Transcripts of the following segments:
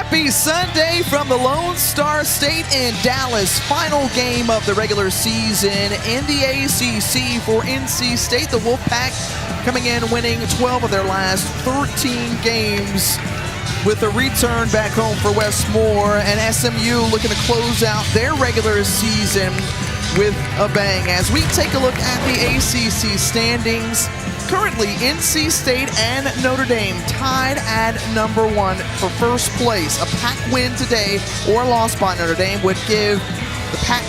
Happy Sunday from the Lone Star State in Dallas. Final game of the regular season in the ACC for NC State. The Wolfpack coming in winning 12 of their last 13 games with a return back home for Westmore, and SMU looking to close out their regular season with a bang. As we take a look at the ACC standings, currently NC State and Notre Dame tied at #1 for first place. A Pack win today or loss by Notre Dame would give the Pack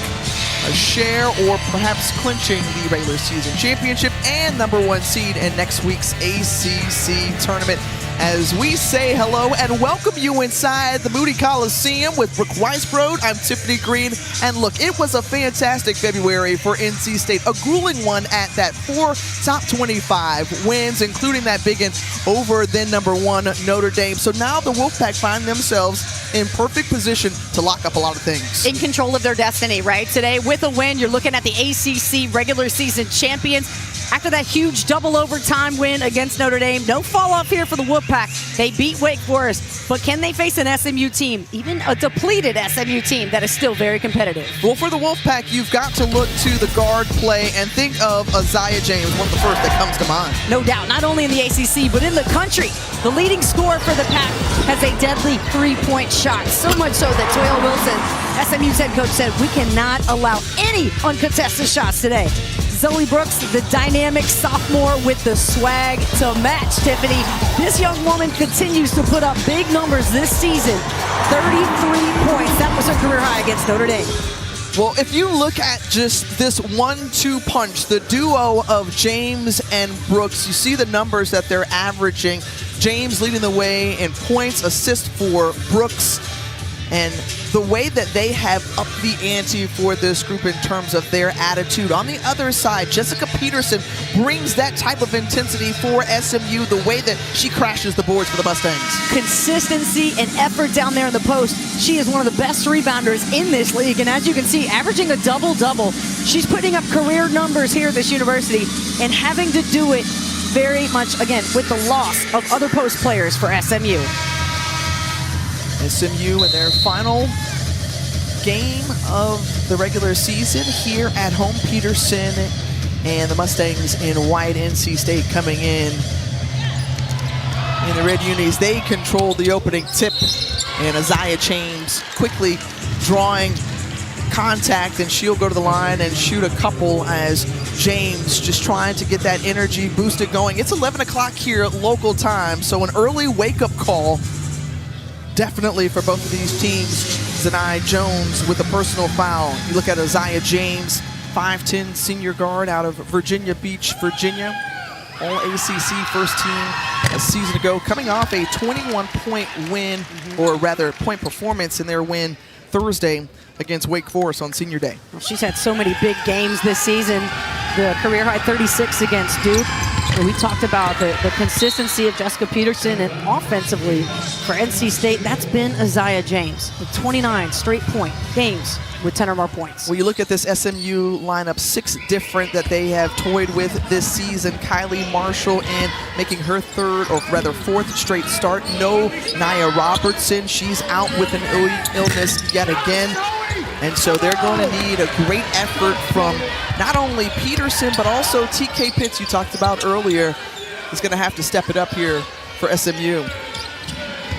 a share or perhaps clinching the regular season championship and #1 seed in next week's ACC tournament. As we say hello and welcome you inside the Moody Coliseum with Brooke Weisbrod, I'm Tiffany Green. And look, it was a fantastic February for NC State, a grueling one at that. 4 top 25 wins, including that big one over then #1 Notre Dame. So now the Wolfpack find themselves in perfect position to lock up a lot of things. In control of their destiny, right? Today, with a win, you're looking at the ACC regular season champions. After that huge double overtime win against Notre Dame, no fall off here for the Wolfpack. They beat Wake Forest, but can they face an SMU team, even a depleted SMU team that is still very competitive? Well, for the Wolfpack, you've got to look to the guard play and think of Isaiah James, one of the first that comes to mind. No doubt, not only in the ACC, but in the country. The leading scorer for the Pack has a deadly three-point shot, so much so that Toyle Wilson, SMU's head coach, said we cannot allow any uncontested shots today. Zoe Brooks, the dynamic sophomore with the swag to match, Tiffany. This young woman continues to put up big numbers this season. 33 points. That was her career high against Notre Dame. Well, if you look at just this 1-2 punch, the duo of James and Brooks, you see the numbers that they're averaging. James leading the way in points, assists for Brooks, and the way that they have upped the ante for this group in terms of their attitude. On the other side, Jessica Peterson brings that type of intensity for SMU, the way that she crashes the boards for the Mustangs. Consistency and effort down there in the post. She is one of the best rebounders in this league, and as you can see, averaging a double-double. She's putting up career numbers here at this university and having to do it very much, again, with the loss of other post players for SMU. SMU in their final game of the regular season here at home. Peterson and the Mustangs in white. NC State coming in the red unis. They control the opening tip, and Isaiah James quickly drawing contact, and she'll go to the line and shoot a couple as James just trying to get that energy boosted going. It's 11 o'clock here at local time, so an early wake-up call definitely for both of these teams. Zanai Jones with a personal foul. You look at Isaiah James, 5'10", senior guard out of Virginia Beach, Virginia. All ACC first team a season ago, coming off a 21-point win, or rather point performance in their win Thursday against Wake Forest on senior day. Well, she's had so many big games this season. The career high 36 against Duke. And we talked about the consistency of Jessica Peterson, and offensively for NC State, that's been Isaiah James with 29 straight point games with 10 or more points. Well, you look at this SMU lineup, 6 different that they have toyed with this season. Kylie Marshall in, making her 3rd, or rather 4th straight start. No Nia Robertson, she's out with an illness yet again. And so they're going to need a great effort from not only Peterson, but also TK Pitts, you talked about earlier, is going to have to step it up here for SMU.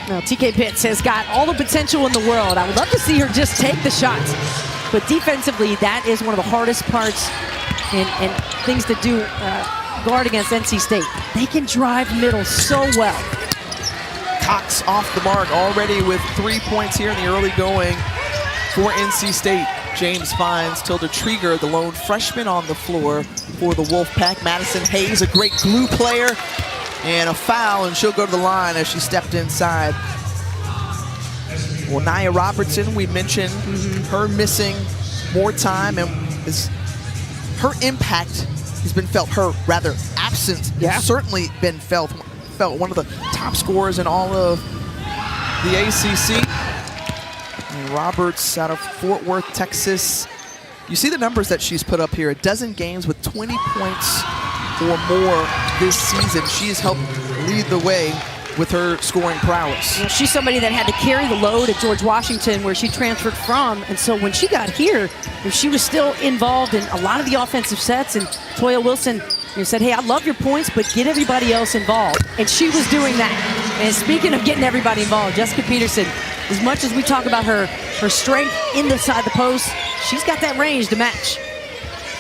Now, TK Pitts has got all the potential in the world. I would love to see her just take the shots. But defensively, that is one of the hardest parts and things to do guard against NC State. They can drive middle so well. Cox off the mark already with 3 points here in the early going for NC State. James finds Tilda Trieger, the lone freshman, on the floor for the Wolfpack. Madison Hayes, a great glue player, and a foul, and she'll go to the line as she stepped inside. Well, Nia Robertson, we mentioned her missing more time, and her impact has been felt. Her rather absence has certainly been felt. One of the top scorers in all of the ACC. And Roberts out of Fort Worth, Texas. You see the numbers that she's put up here. A dozen games with 20 points or more this season. She has helped lead the way with her scoring prowess. You know, she's somebody that had to carry the load at George Washington, where she transferred from, and so when she got here, she was still involved in a lot of the offensive sets, and Toya Wilson said, hey, I love your points, but get everybody else involved. And she was doing that. And speaking of getting everybody involved, Jessica Peterson, as much as we talk about her strength inside the post, she's got that range to match.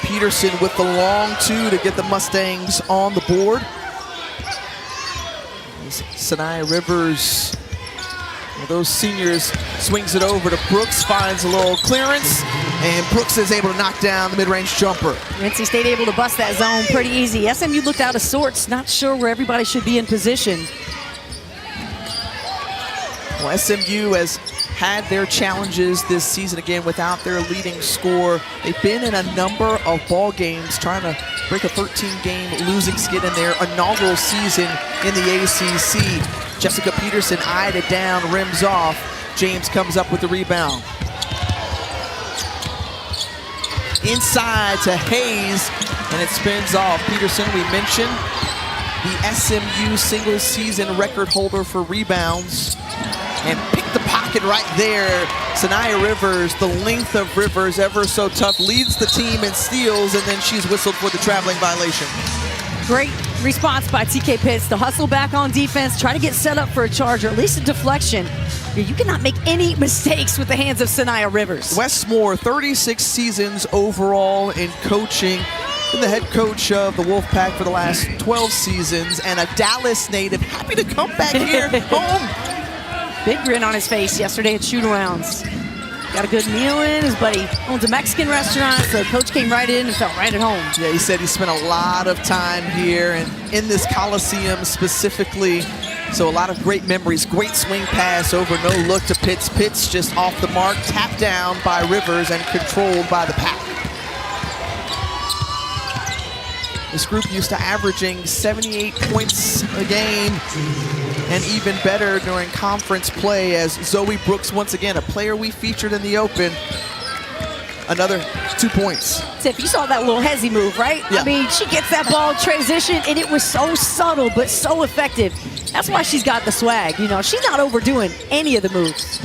Peterson with the long two to get the Mustangs on the board. Sanaya Rivers, those seniors, swings it over to Brooks, finds a little clearance, and Brooks is able to knock down the mid-range jumper. NC State able to bust that zone pretty easy. SMU looked out of sorts, not sure where everybody should be in position. Well, SMU has had their challenges this season again without their leading scorer. They've been in a number of ball games trying to break a 13-game losing skid in their inaugural season in the ACC. Jessica Peterson eyed it down, rims off. James comes up with the rebound. Inside to Hayes, and it spins off. Peterson, we mentioned, the SMU single-season record holder for rebounds. And picked the pocket right there. Sanaya Rivers, the length of Rivers, ever so tough, leads the team in steals, and then she's whistled for the traveling violation. Great response by TK Pitts to hustle back on defense, try to get set up for a charge, or at least a deflection. You cannot make any mistakes with the hands of Sanaya Rivers. Wes Moore, 36 seasons overall in coaching. Been the head coach of the Wolfpack for the last 12 seasons, and a Dallas native, happy to come back here home. Big grin on his face yesterday at shoot-arounds. Got a good meal in. His buddy owns a Mexican restaurant, so coach came right in and felt right at home. Yeah, he said he spent a lot of time here and in this Coliseum specifically. So a lot of great memories. Great swing pass over, no look to Pitts. Pitts just off the mark, tapped down by Rivers and controlled by the Pack. This group used to averaging 78 points a game, and even better during conference play, as Zoe Brooks, once again, a player we featured in the Open, another 2 points. So if you saw that little hezzy move, right? Yeah. I mean, she gets that ball transition, and it was so subtle, but so effective. That's why she's got the swag. You know, she's not overdoing any of the moves.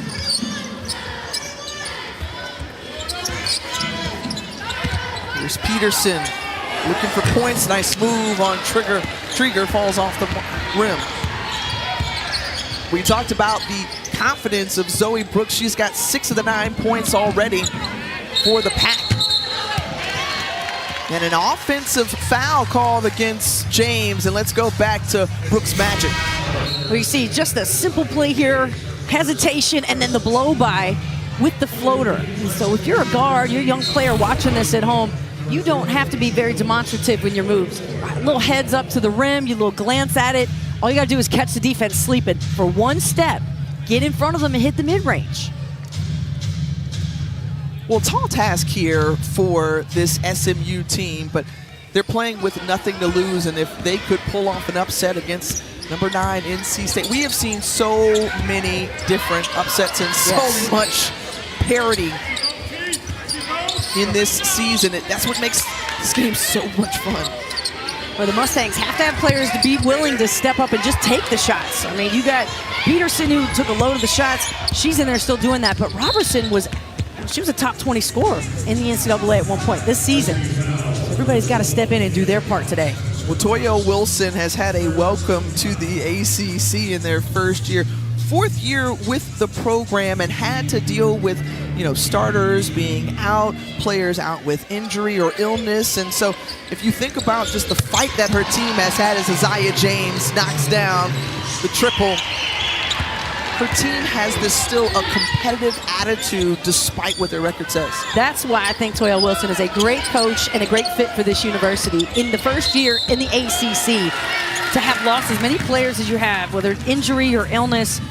Here's Peterson looking for points. Nice move on Trigger. Trigger falls off the rim. We talked about the confidence of Zoe Brooks. She's got 6 of the 9 points already for the Pack. And an offensive foul called against James. And let's go back to Brooks' magic. Well, you see just a simple play here, hesitation, and then the blow-by with the floater. And so if you're a guard, you're a young player watching this at home, you don't have to be very demonstrative in your moves. A little heads up to the rim, you little glance at it. All you gotta do is catch the defense sleeping for one step, get in front of them and hit the mid-range. Well, tall task here for this SMU team, but they're playing with nothing to lose, and if they could pull off an upset against number 9 NC State. We have seen so many different upsets and so much parity in this season. That's what makes this game so much fun. Well, the Mustangs have to have players to be willing to step up and just take the shots. I mean, you got Peterson, who took a load of the shots. She's in there still doing that, but Robertson she was a top 20 scorer in the NCAA at one point this season. So everybody's got to step in and do their part today. Well, Toya Wilson has had a welcome to the ACC in their first year. 4th year with the program, and had to deal with, starters being out, players out with injury or illness. And so if you think about just the fight that her team has had as Isaiah James knocks down the triple, her team has this still a competitive attitude despite what their record says. That's why I think Toya Wilson is a great coach and a great fit for this university. In the first year in the ACC, to have lost as many players as you have, whether injury or illness,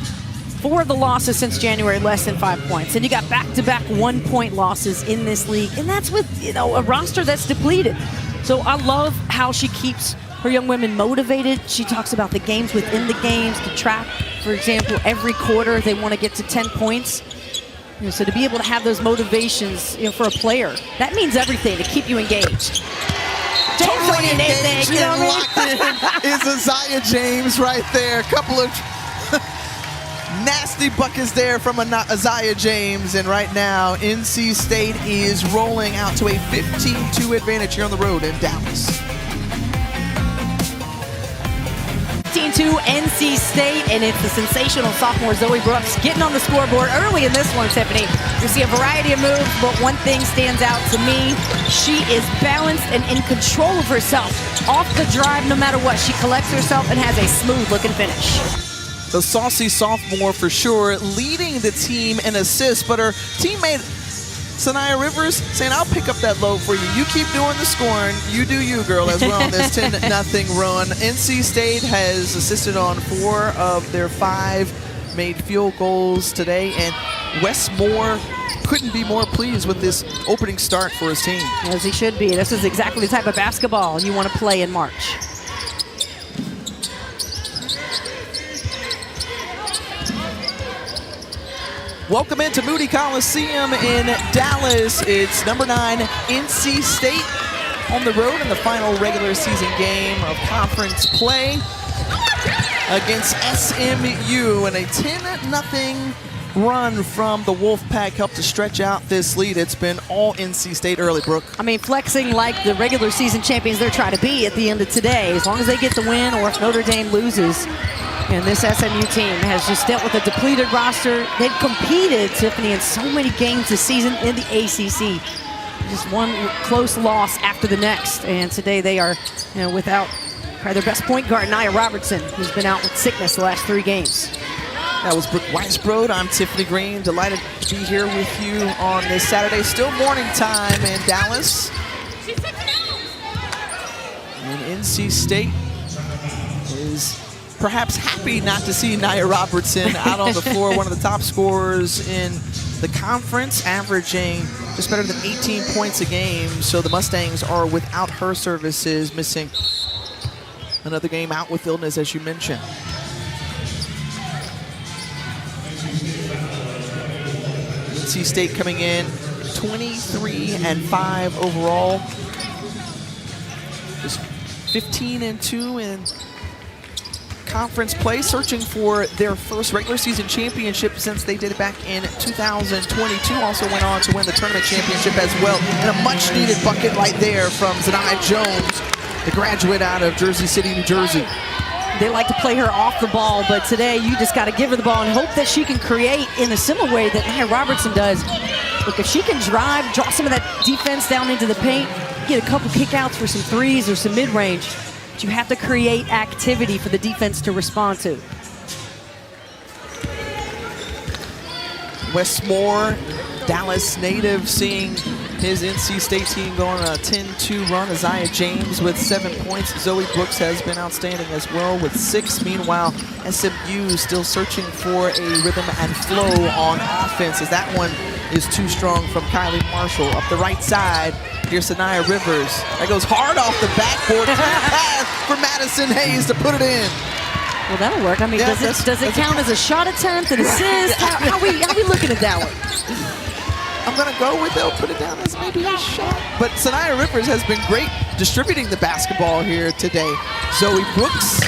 4 of the losses since January, less than 5 points. And you got back-to-back 1-point losses in this league. And that's with, a roster that's depleted. So I love how she keeps her young women motivated. She talks about the games within the games, to track, for example, every quarter they want to get to 10 points. So to be able to have those motivations, for a player, that means everything to keep you engaged. Totally engaged and locked in is Isaiah James right there. A couple of Nasty buckets there from Isaiah James, and right now NC State is rolling out to a 15-2 advantage here on the road in Dallas. 15-2 NC State, and it's the sensational sophomore Zoe Brooks getting on the scoreboard early in this one, Tiffany. You see a variety of moves, but one thing stands out to me. She is balanced and in control of herself. Off the drive, no matter what, she collects herself and has a smooth-looking finish. The saucy sophomore for sure, leading the team in assists, but her teammate Sanaya Rivers saying, I'll pick up that load for you. You keep doing the scoring. You do you, girl, as well on this 10-0 run. NC State has assisted on 4 of their 5 made field goals today, and Wes Moore couldn't be more pleased with this opening start for his team. As he should be. This is exactly the type of basketball you want to play in March. Welcome into Moody Coliseum in Dallas. It's number 9 NC State on the road in the final regular season game of conference play against SMU, and a 10-0 run from the Wolfpack helped to stretch out this lead. It's been all NC State early, Brooke. I mean, flexing like the regular season champions they're trying to be at the end of today. As long as they get the win, or if Notre Dame loses. And this SMU team has just dealt with a depleted roster. They've competed, Tiffany, in so many games this season in the ACC. Just one close loss after the next. And today they are, without probably their best point guard, Nia Robertson, who's been out with sickness the last 3 games. That was Brooke Weisbrod. I'm Tiffany Green. Delighted to be here with you on this Saturday. Still morning time in Dallas. And NC State is perhaps happy not to see Nia Robertson out on the floor, one of the top scorers in the conference, averaging just better than 18 points a game. So the Mustangs are without her services, missing another game out with illness, as you mentioned. NC State coming in 23-5 overall. Just 15-2 in conference play, searching for their first regular season championship since they did it back in 2022. Also went on to win the tournament championship as well. And a much needed bucket right there from Zanai Jones, the graduate out of Jersey City, New Jersey. They like to play her off the ball, but today you just got to give her the ball and hope that she can create in a similar way that Nia Robertson does. Look, if she can drive, draw some of that defense down into the paint, get a couple kickouts for some threes or some mid-range, but you have to create activity for the defense to respond to. Wes Moore, Dallas native, seeing his NC State team go on a 10-2 run. Isaiah James with 7 points. Zoe Brooks has been outstanding as well with 6. Meanwhile, SMU still searching for a rhythm and flow on offense, as that one is too strong from Kylie Marshall. Up the right side, here's Sanaya Rivers. That goes hard off the backboard. Pass for Madison Hayes to put it in. Well, that'll work. I mean, Yeah, does it count as a shot attempt, an assist? How we looking at that one? I'm going to go with they'll put it down as maybe a shot. But Sanaya Rivers has been great distributing the basketball here today. Zoe Brooks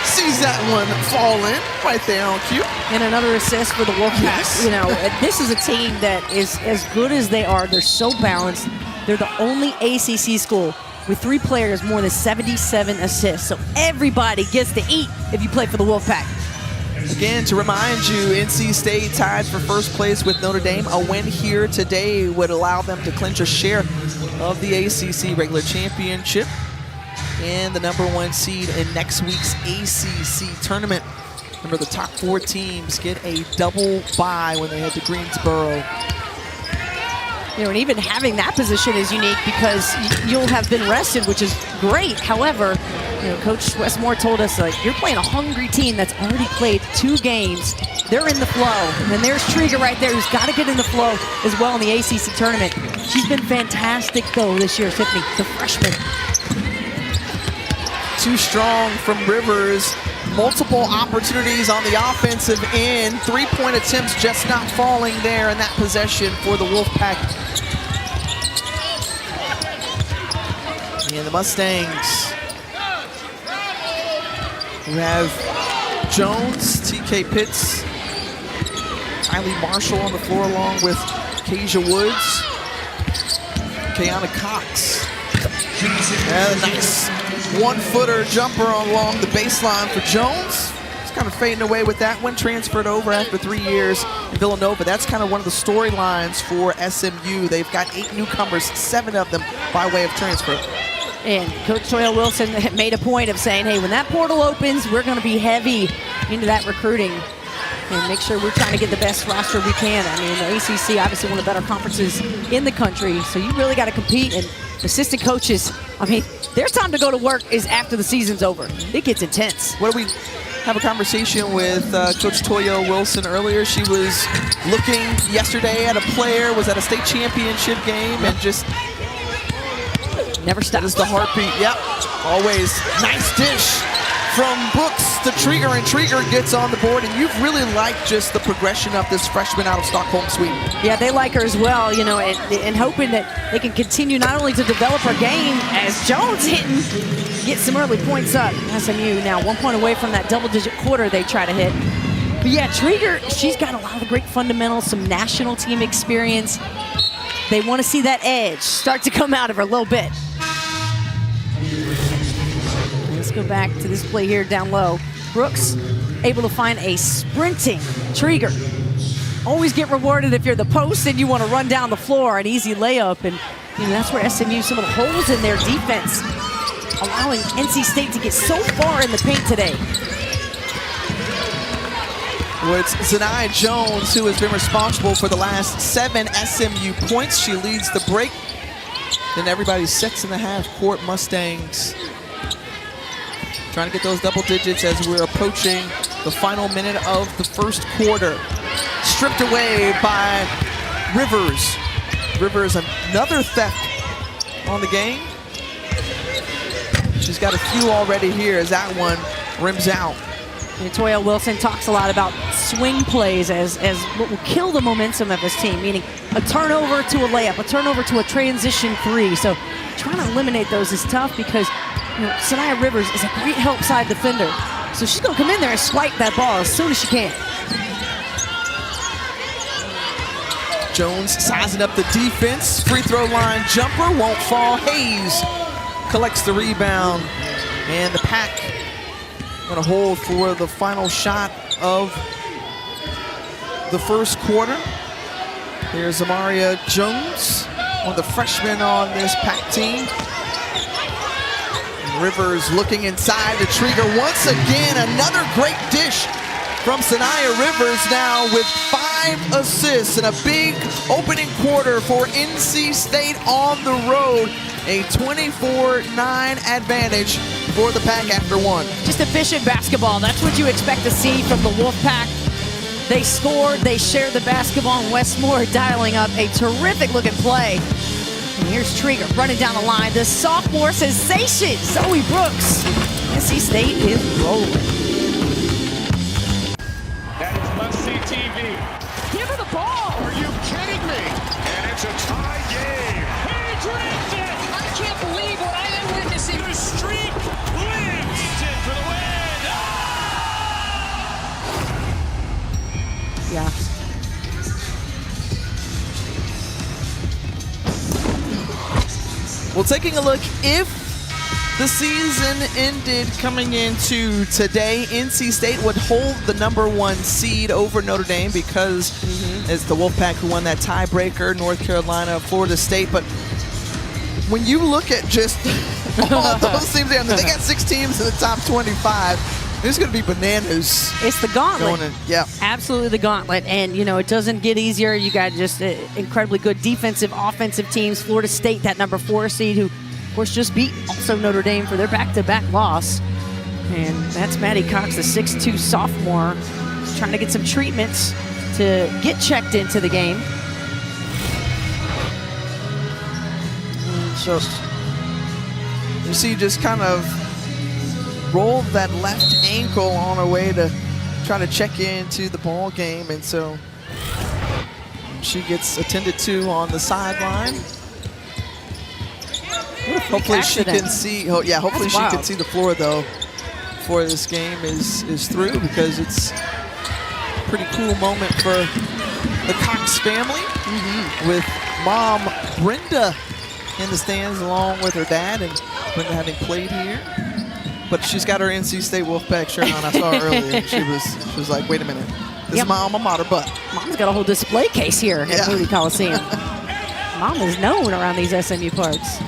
sees that one fall in right there on cue. And another assist for the Wolfpack. Yes. This is a team that is as good as they are. They're so balanced. They're the only ACC school with 3 players more than 77 assists. So everybody gets to eat if you play for the Wolfpack. Again, to remind you, NC State tied for first place with Notre Dame. A win here today would allow them to clinch a share of the ACC regular championship and the #1 seed in next week's ACC tournament. Remember, the top 4 teams get a double bye when they head to Greensboro. And even having that position is unique because you'll have been rested, which is great. However, Coach Wes Moore told us, you're playing a hungry team that's already played 2 games. They're in the flow. And then there's Trigger right there, who's got to get in the flow as well in the ACC tournament. She's been fantastic, though, this year, Tiffany, the freshman. Too strong from Rivers. Multiple opportunities on the offensive end. 3-point attempts just not falling there in that possession for the Wolfpack. And the Mustangs, who have Jones, TK Pitts, Kylie Marshall on the floor along with Kasia Woods, Kayana Cox. And a nice one-footer jumper along the baseline for Jones. It's kind of fading away with that one. Transferred over after 3 years in Villanova. That's kind of one of the storylines for SMU. They've got 8 newcomers, 7 of them by way of transfer. And Coach Toya Wilson made a point of saying, hey, when that portal opens, we're going to be heavy into that recruiting and make sure we're trying to get the best roster we can. I mean, the ACC, obviously one of the better conferences in the country, so you really got to compete. And assistant coaches, I mean, their time to go to work is after the season's over. It gets intense. What do we have a conversation with Coach Toya Wilson earlier? She was looking yesterday at a player, was at a state championship game, and just never stops. That is the heartbeat. Yep, always. Nice dish from Brooks to Trieger, and Trieger gets on the board. And you've really liked just the progression of this freshman out of Stockholm, Sweden. Yeah, they like her as well, you know, and hoping that they can continue not only to develop her game as Jones hitting, get some early points up. SMU now 1 point away from that double-digit quarter they try to hit. But yeah, Trieger, she's got a lot of great fundamentals, some national team experience. They want to see that edge start to come out of her a little bit. Let's go back to this play here down low. Brooks able to find a sprinting Trieger. Always get rewarded if you're the post and you want to run down the floor, an easy layup. And you know, that's where SMU, some of the holes in their defense, allowing NC State to get so far in the paint today. Well, it's Zanaya Jones who has been responsible for the last 7 SMU points. She leads the break. Then everybody's 6.5 court Mustangs. Trying to get those double digits as we're approaching the final minute of the first quarter. Stripped away by Rivers. Rivers, another theft on the game. She's got a few already here as that one rims out. And Toya Wilson talks a lot about swing plays as what will kill the momentum of his team, meaning a turnover to a layup, a turnover to a transition 3. So trying to eliminate those is tough because Zanaya Rivers is a great help side defender. So she's going to come in there and swipe that ball as soon as she can. Jones sizing up the defense. Free throw line jumper won't fall. Hayes collects the rebound. And the Pack going to hold for the final shot of the first quarter. Here's Amaria Jones, one of the freshmen on this Pack team. And Rivers looking inside to Trieger once again. Another great dish from Zanaya Rivers now with 5 assists and a big opening quarter for NC State on the road. A 24-9 advantage for the Pack after 1. Just efficient basketball. That's what you expect to see from the Wolfpack. They scored, they shared the basketball, and Westmore dialing up a terrific looking play. And here's Trieger running down the line. The sophomore sensation, Zoe Brooks. NC State is rolling. That is must-see TV. Give her the ball. Are you kidding me? And it's a tie game. He dripped it. I can't believe what I am witnessing. The streak lives. He's in for the win. Yeah. Well, taking a look, if the season ended coming into today, NC State would hold the #1 seed over Notre Dame because it's the Wolfpack who won that tiebreaker, North Carolina, Florida State. But when you look at just all those teams, they got 6 teams in the top 25. It's going to be bananas. It's the gauntlet. Yeah. Absolutely the gauntlet. And, you know, it doesn't get easier. You got just incredibly good defensive, offensive teams. Florida State, that #4 seed, who, of course, just beat also Notre Dame for their back-to-back loss. And that's Maddie Cox, the 6'2 sophomore, trying to get some treatments to get checked into the game. So you see just kind of rolled that left ankle on her way to try to check into the ball game, and so she gets attended to on the sideline. Hopefully she can see. Oh yeah, hopefully she can see the floor though. before this game is through, because it's a pretty cool moment for the Cox family, with mom Brenda in the stands along with her dad, and Brenda having played here. But she's got her NC State Wolfpack shirt on. I saw her earlier. She was like, wait a minute. This is my alma mater, but. Mom's got a whole display case here at Moody Coliseum. Mom is known around these SMU parks.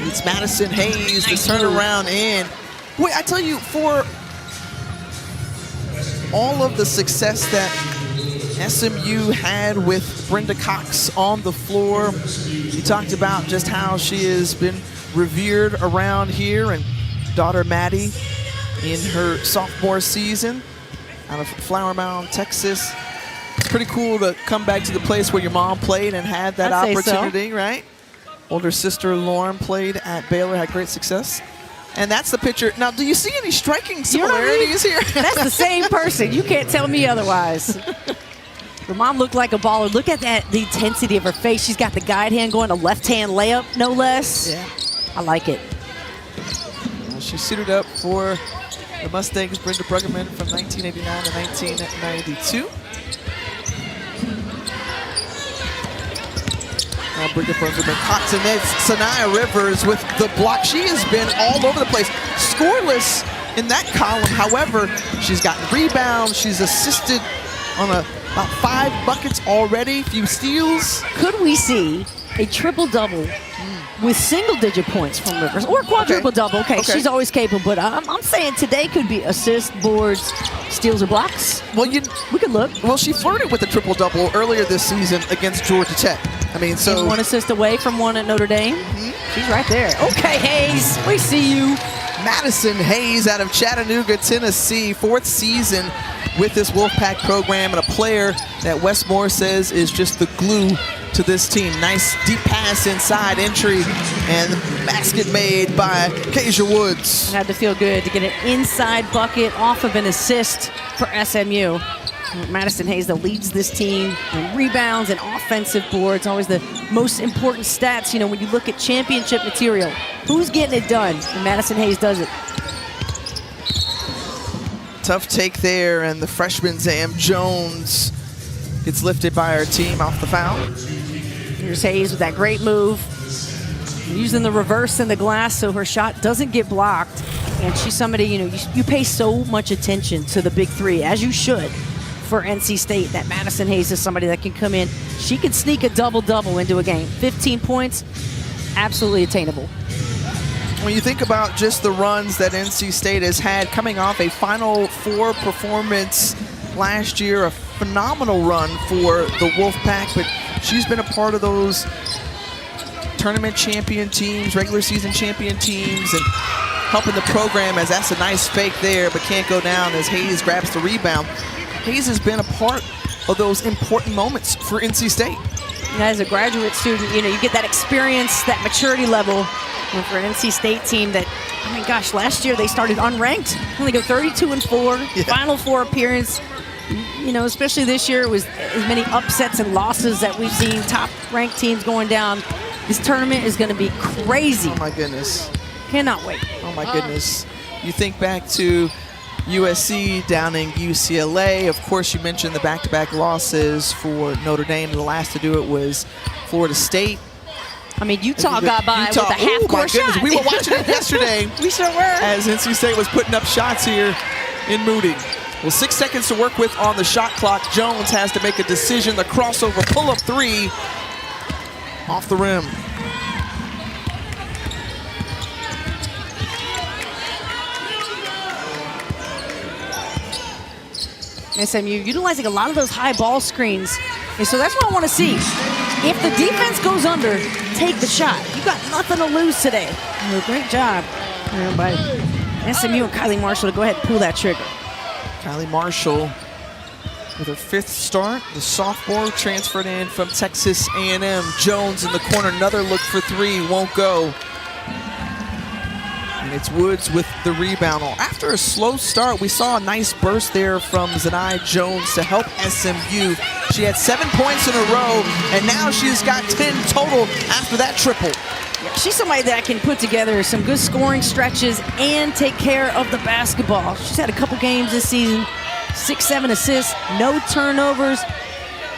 It's Madison Hayes, the turnaround in. Wait, I tell you, for all of the success that SMU had with Brenda Cox on the floor, you talked about just how she has been revered around here, and daughter Maddie in her sophomore season out of Flower Mound, Texas. It's pretty cool to come back to the place where your mom played and had that opportunity, right? Older sister Lauren played at Baylor, had great success. And that's the picture. Now, do you see any striking similarities here? That's the same person. You can't tell me otherwise. Her mom looked like a baller. Look at that, the intensity of her face. She's got the guide hand going, a left-hand layup, no less. Yeah. I like it. Well, she suited up for the Mustangs, Brenda Bruggeman, from 1989 to 1992. Now Brenda Bruggeman caught in it. Sanaya Rivers with the block. She has been all over the place. Scoreless in that column. However, she's gotten rebounds. She's assisted on about 5 buckets already, few steals. Could we see a triple-double with single-digit points from Rivers, or quadruple-double? Okay, she's always capable, but I'm saying today could be assists, boards, steals, or blocks. Well, we could look. Well, she flirted with a triple-double earlier this season against Georgia Tech. I mean, so. And 1 assist away from 1 at Notre Dame. She's right there. Okay, Hayes, we see you. Madison Hayes out of Chattanooga, Tennessee, 4th season with this Wolfpack program, and a player that Wes Moore says is just the glue to this team. Nice deep pass inside entry, and the basket made by Kasia Woods. It had to feel good to get an inside bucket off of an assist for SMU. Madison Hayes, that leads this team in rebounds and offensive boards. Always the most important stats, you know, when you look at championship material. Who's getting it done? And Madison Hayes does it. Tough take there, and the freshman Zam Jones gets lifted by our team off the foul. Here's Hayes with that great move, using the reverse in the glass so her shot doesn't get blocked. And she's somebody, you know, you pay so much attention to the big three, as you should, for NC State. That Madison Hayes is somebody that can come in. She can sneak a double-double into a game. 15 points, absolutely attainable. When you think about just the runs that NC State has had coming off a Final Four performance last year, a phenomenal run for the Wolfpack, but she's been a part of those tournament champion teams, regular season champion teams, and helping the program, as that's a nice fake there, but can't go down as Hayes grabs the rebound. Hayes has been a part of those important moments for NC State. As a graduate student, you know, you get that experience, that maturity level. And for an NC State team that, I mean, gosh, last year they started unranked. Only go 32-4, Final Four appearance. You know, especially this year, it was as many upsets and losses that we've seen, top-ranked teams going down. This tournament is going to be crazy. Oh, my goodness. Cannot wait. Oh, my goodness. You think back to USC downing UCLA. Of course, you mentioned the back-to-back losses for Notre Dame. The last to do it was Florida State. I mean, Utah got by with a half-court shot. We were watching it yesterday. We sure were. As NC State was putting up shots here in Moody. Well, 6 seconds to work with on the shot clock. Jones has to make a decision. The crossover pull-up 3 off the rim. SMU utilizing a lot of those high ball screens. And so that's what I want to see. If the defense goes under, take the shot. You got nothing to lose today. Great job by SMU and Kylie Marshall to go ahead and pull that trigger. Kylie Marshall with her 5th start. The sophomore transferred in from Texas A&M. Jones in the corner, another look for 3, won't go. And it's Woods with the rebound. After a slow start, we saw a nice burst there from Zanai Jones to help SMU. She had 7 points in a row, and now she's got 10 total after that triple. She's somebody that can put together some good scoring stretches and take care of the basketball. She's had a couple games this season, 6-7 assists, no turnovers,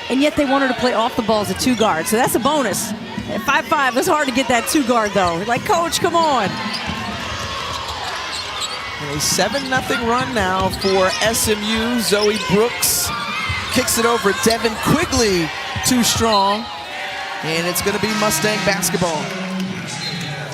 and yet they want her to play off the ball as a 2 guard. So that's a bonus. At 5'5", it's hard to get that 2 guard though. Like, coach, come on. A 7-0 run now for SMU. Zoe Brooks kicks it over. Devin Quigley, too strong. And it's going to be Mustang basketball.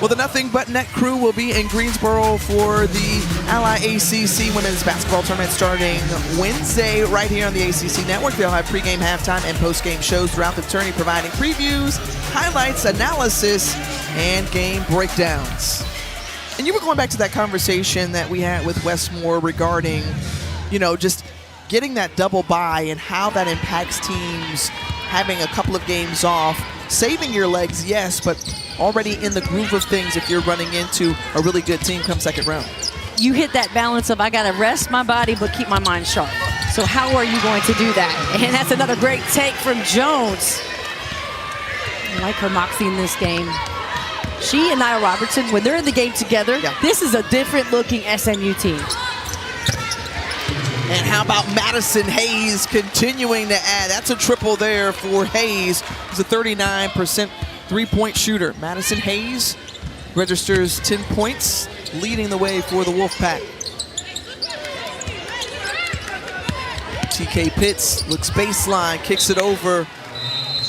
Well, the Nothing But Net crew will be in Greensboro for the Ally ACC Women's Basketball Tournament starting Wednesday right here on the ACC Network. They'll have pregame, halftime, and postgame shows throughout the tourney, providing previews, highlights, analysis, and game breakdowns. And you were going back to that conversation that we had with Westmore regarding, you know, just getting that double bye and how that impacts teams having a couple of games off. Saving your legs, yes, but already in the groove of things if you're running into a really good team come second round. You hit that balance of I got to rest my body but keep my mind sharp. So how are you going to do that? And that's another great take from Jones. I like her moxie in this game. She and Nia Robertson, when they're in the game together, this is a different looking SMU team. And how about Madison Hayes continuing to add? That's a triple there for Hayes. He's a 39% three-point shooter. Madison Hayes registers 10 points, leading the way for the Wolfpack. TK Pitts looks baseline, kicks it over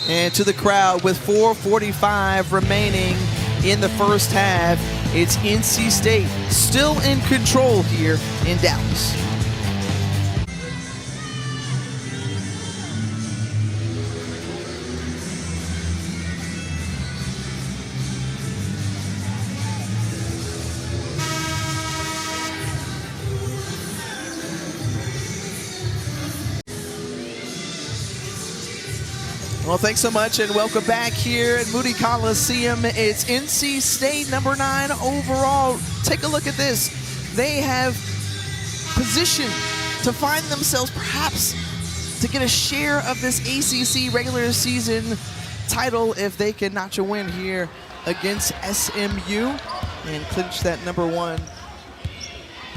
and to the crowd with 4:45 remaining in the first half. It's NC State still in control here in Dallas. Well, thanks so much and welcome back here at Moody Coliseum. It's NC State, number 9 overall. Take a look at this. They have positioned to find themselves perhaps to get a share of this ACC regular season title if they can notch a win here against SMU and clinch that number 1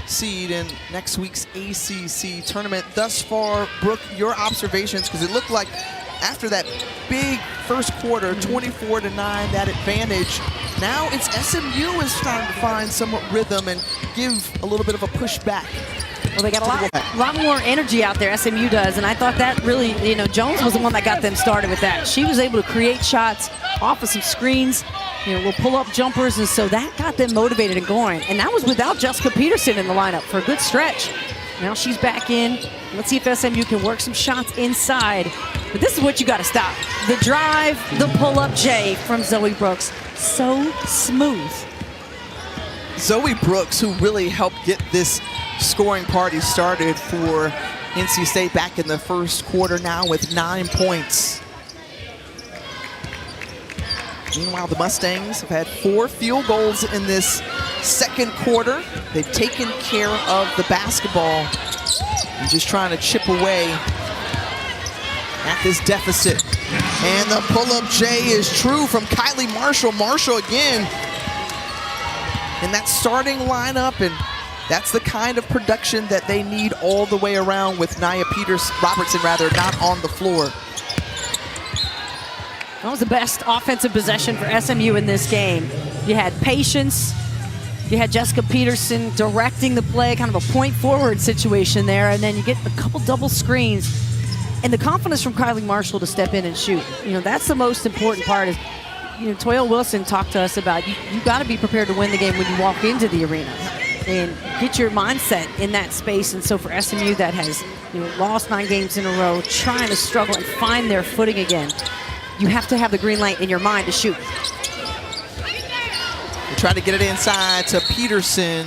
seed in next week's ACC tournament. Thus far, Brooke, your observations, because it looked like after that big first quarter, 24-9, that advantage, now it's SMU is starting to find some rhythm and give a little bit of a push back. Well, they got a lot more energy out there, SMU does, and I thought that really, you know, Jones was the one that got them started with that. She was able to create shots off of some screens, you know, little pull-up jumpers, and so that got them motivated and going. And that was without Jessica Peterson in the lineup for a good stretch. Now she's back in. Let's see if SMU can work some shots inside. But this is what you got to stop. The drive, the pull-up J from Zoe Brooks. So smooth. Zoe Brooks, who really helped get this scoring party started for NC State back in the first quarter, now with 9 points. Meanwhile, the Mustangs have had 4 field goals in this second quarter. They've taken care of the basketball and just trying to chip away at this deficit. And the pull-up J is true from Kylie Marshall. Marshall again in that starting lineup, and that's the kind of production that they need all the way around with Nia Robertson not on the floor. That was the best offensive possession for SMU in this game. You had patience. You had Jessica Peterson directing the play, kind of a point forward situation there, and then you get a couple double screens. And the confidence from Kylie Marshall to step in and shoot. You know, that's the most important part. Is, you know, Toya Wilson talked to us about you got to be prepared to win the game when you walk into the arena and get your mindset in that space. And so for SMU that has, you know, lost 9 games in a row, trying to struggle and find their footing again, you have to have the green light in your mind to shoot. They try to get it inside to Peterson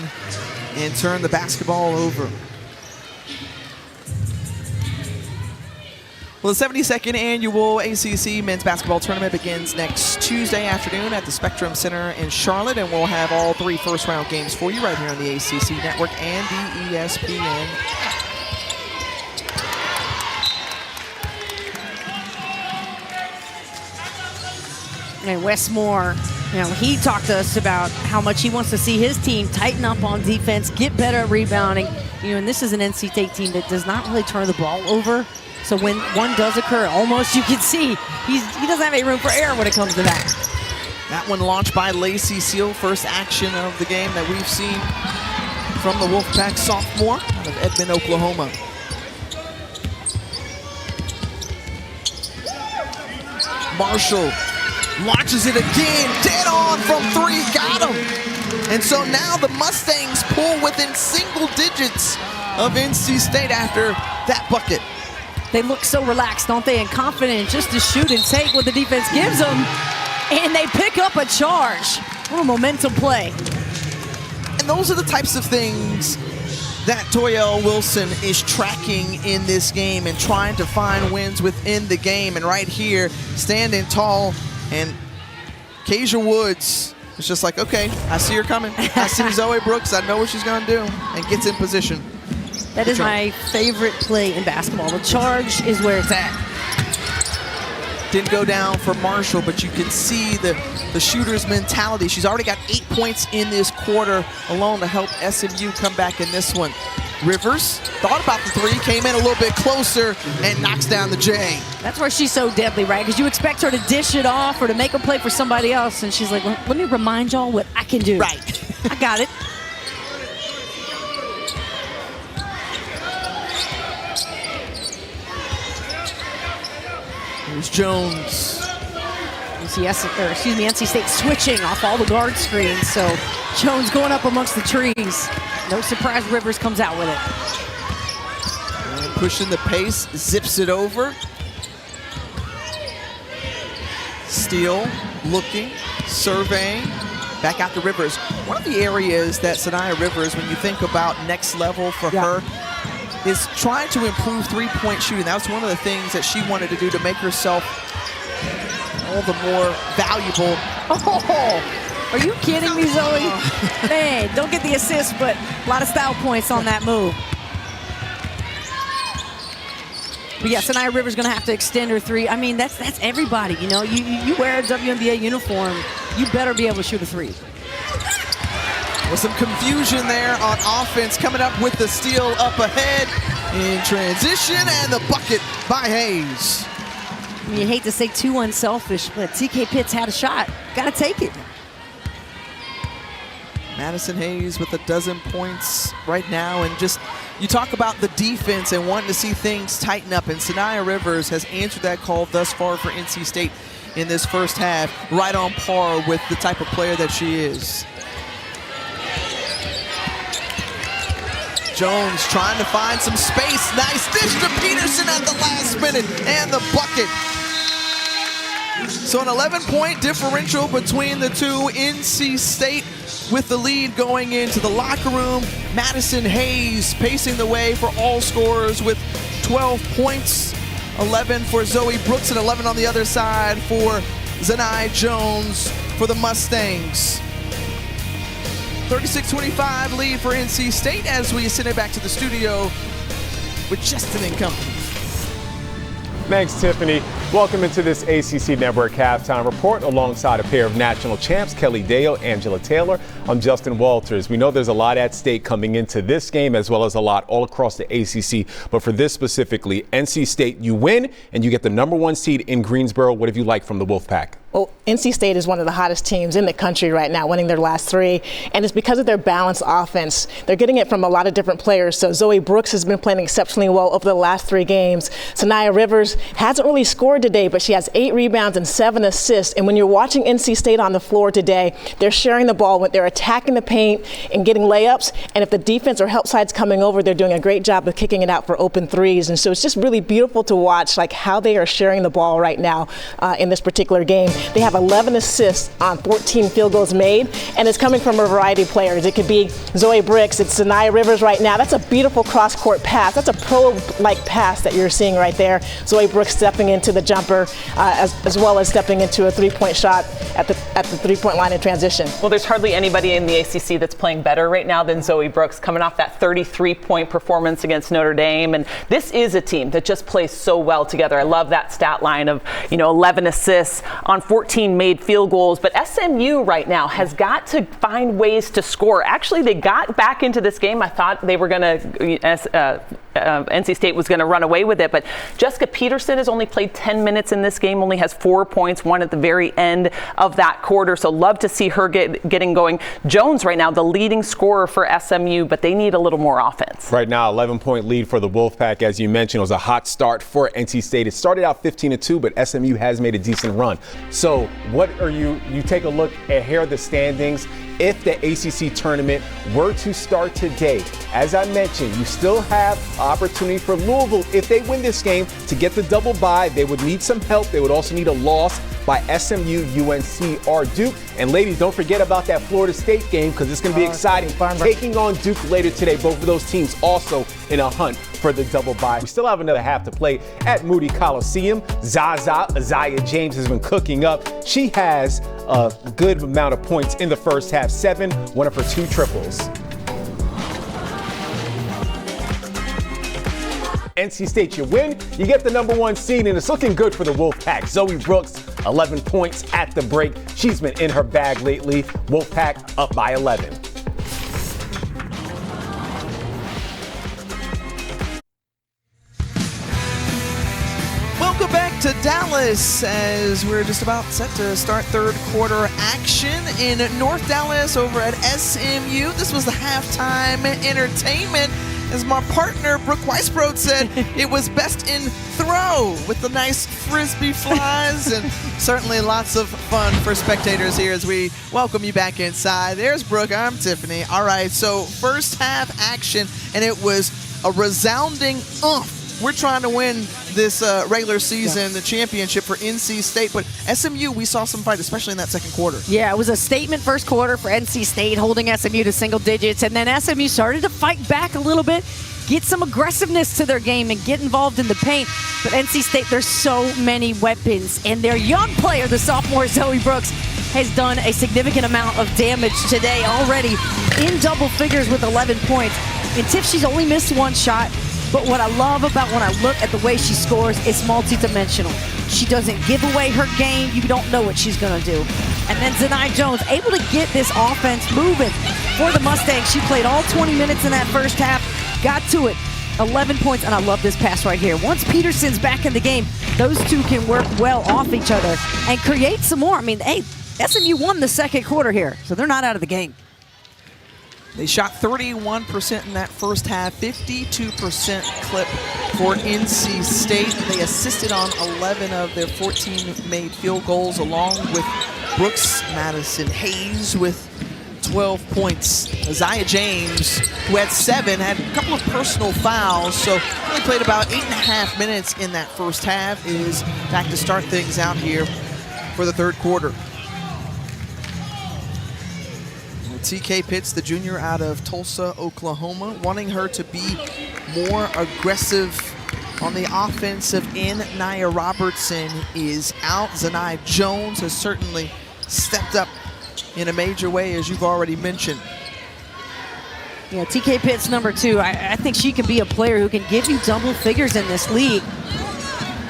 and turn the basketball over. Well, the 72nd annual ACC men's basketball tournament begins next Tuesday afternoon at the Spectrum Center in Charlotte, and we'll have all 3 first-round games for you right here on the ACC Network and the ESPN. And Westmore You know, he talked to us about how much he wants to see his team tighten up on defense, get better at rebounding. You know, and this is an NC State team that does not really turn the ball over. So when one does occur, almost you can see he doesn't have any room for error when it comes to that. That one launched by Lacey Seal, first action of the game that we've seen from the Wolfpack sophomore out of Edmond, Oklahoma. Marshall launches it again, dead on from three, got him. And so now the Mustangs pull within single digits of NC State after that bucket. They look so relaxed, don't they, and confident just to shoot and take what the defense gives them. And they pick up a charge. What a momentum play. And those are the types of things that Toyelle Wilson is tracking in this game and trying to find wins within the game. And right here, standing tall, and Kezia Woods is just like, okay, I see her coming. I see Zoe Brooks. I know what she's going to do, and gets in position. That is my favorite play in basketball. The charge is where it's at. Didn't go down for Marshall, but you can see the shooter's mentality. She's already got 8 points in this quarter alone to help SMU come back in this one. Rivers thought about the three, came in a little bit closer, and knocks down the J. That's why she's so deadly, right? Because you expect her to dish it off or to make a play for somebody else, and she's like, let me remind y'all what I can do. Right. I got it. Here's Jones. You see NC State switching off all the guard screens, so Jones going up amongst the trees. No surprise Rivers comes out with it. And pushing the pace, zips it over. Steele looking, surveying, back out to Rivers. One of the areas that Sanaya Rivers, when you think about next level for her, is trying to improve three-point shooting. That was one of the things that she wanted to do to make herself all the more valuable. Oh, are you kidding me, Zoe? Man, don't get the assist, but a lot of style points on that move. But yeah, Sanaya Rivers going to have to extend her three. I mean, that's everybody, you know. You wear a WNBA uniform, you better be able to shoot a three. With some confusion there on offense, coming up with the steal up ahead in transition, and the bucket by Hayes. You hate to say too unselfish, but TK Pitts had a shot. Got to take it. Madison Hayes with 12 points right now, and just, you talk about the defense and wanting to see things tighten up, and Sanaya Rivers has answered that call thus far for NC State in this first half, right on par with the type of player that she is. Jones trying to find some space. Nice dish to Peterson at the last minute, and the bucket. So an 11-point differential between the two. NC State with the lead going into the locker room. Madison Hayes pacing the way for all scorers with 12 points. 11 for Zoe Brooks and 11 on the other side for Zanai Jones for the Mustangs. 36-25 lead for NC State as we send it back to the studio with Justin and company. Thanks, Tiffany. Welcome into this ACC Network Halftime Report alongside a pair of national champs, Kelly Dale, Angela Taylor. I'm Justin Walters. We know there's a lot at stake coming into this game as well as a lot all across the ACC. But for this specifically, NC State, you win and you get the #1 seed in Greensboro. What have you liked from the Wolfpack? Well, NC State is one of the hottest teams in the country right now, winning their last three. And it's because of their balanced offense. They're getting it from a lot of different players. So Zoe Brooks has been playing exceptionally well over the last 3 games. Sanaya Rivers hasn't really scored today, but she has 8 rebounds and 7 assists. And when you're watching NC State on the floor today, they're sharing the ball. They're attacking the paint and getting layups. And if the defense or help side's coming over, they're doing a great job of kicking it out for open threes. And so it's just really beautiful to watch, like how they are sharing the ball right now in this particular game. They have 11 assists on 14 field goals made, and it's coming from a variety of players. It could be Zoe Brooks, it's Sanaya Rivers right now. That's a beautiful cross-court pass. That's a pro-like pass that you're seeing right there. Zoe Brooks stepping into the jumper as well as stepping into a three-point shot at the three-point line in transition. Well, there's hardly anybody in the ACC that's playing better right now than Zoe Brooks, coming off that 33-point performance against Notre Dame. And this is a team that just plays so well together. I love that stat line of, 11 assists on 14 14 made field goals. But SMU right now has got to find ways to score. Actually, they got back into this game. I thought they were going to, NC State was going to run away with it. But Jessica Peterson has only played 10 minutes in this game, only has 4 points, one at the very end of that quarter. So love to see her getting going. Jones right now, the leading scorer for SMU, but they need a little more offense. Right now, 11-point lead for the Wolfpack. As you mentioned, it was a hot start for NC State. It started out 15-2, but SMU has made a decent run. So what are you take a look at here are the standings. If the ACC tournament were to start today, as I mentioned, you still have opportunity for Louisville. If they win this game to get the double bye, they would need some help. They would also need a loss by SMU, UNC, or Duke. And ladies, don't forget about that Florida State game because it's going to be exciting. Taking on Duke later today. Both of those teams also in a hunt for the double bye. We still have another half to play at Moody Coliseum. Isaiah James has been cooking up. She has a good amount of points in the first half. 7, one of her 2 triples. NC State, you win, you get the #1 seed, and it's looking good for the Wolfpack. Zoe Brooks, 11 points at the break. She's been in her bag lately. Wolfpack up by 11. Welcome back to Dallas as we're just about set to start third quarter action in North Dallas over at SMU. This was the halftime entertainment. As my partner, Brooke Weisbrod, said, it was best in throw with the nice frisbee flies and certainly lots of fun for spectators here as we welcome you back inside. There's Brooke, I'm Tiffany. All right, so first half action, and it was a resounding oomph. We're trying to win this regular season, the championship for NC State, but SMU, we saw some fight, especially in that second quarter. Yeah, it was a statement first quarter for NC State, holding SMU to single digits, and then SMU started to fight back a little bit, get some aggressiveness to their game and get involved in the paint. But NC State, there's so many weapons, and their young player, the sophomore Zoe Brooks, has done a significant amount of damage today already in double figures with 11 points. And Tiff, she's only missed 1 shot. But what I love about when I look at the way she scores, it's multidimensional. She doesn't give away her game. You don't know what she's going to do. And then Zanai Jones, able to get this offense moving for the Mustangs. She played all 20 minutes in that first half, got to it. 11 points, and I love this pass right here. Once Peterson's back in the game, those two can work well off each other and create some more. I mean, hey, SMU won the second quarter here, so they're not out of the game. They shot 31% in that first half, 52% clip for NC State. They assisted on 11 of their 14 made field goals, along with Brooks, Madison Hayes with 12 points. Isaiah James, who had 7, had a couple of personal fouls, so only played about 8.5 minutes in that first half, is back to start things out here for the third quarter. TK Pitts, the junior out of Tulsa, Oklahoma, wanting her to be more aggressive on the offensive end. Nia Robertson is out. Zanai Jones has certainly stepped up in a major way, as you've already mentioned. Yeah, TK Pitts, #2. I think she can be a player who can give you double figures in this league.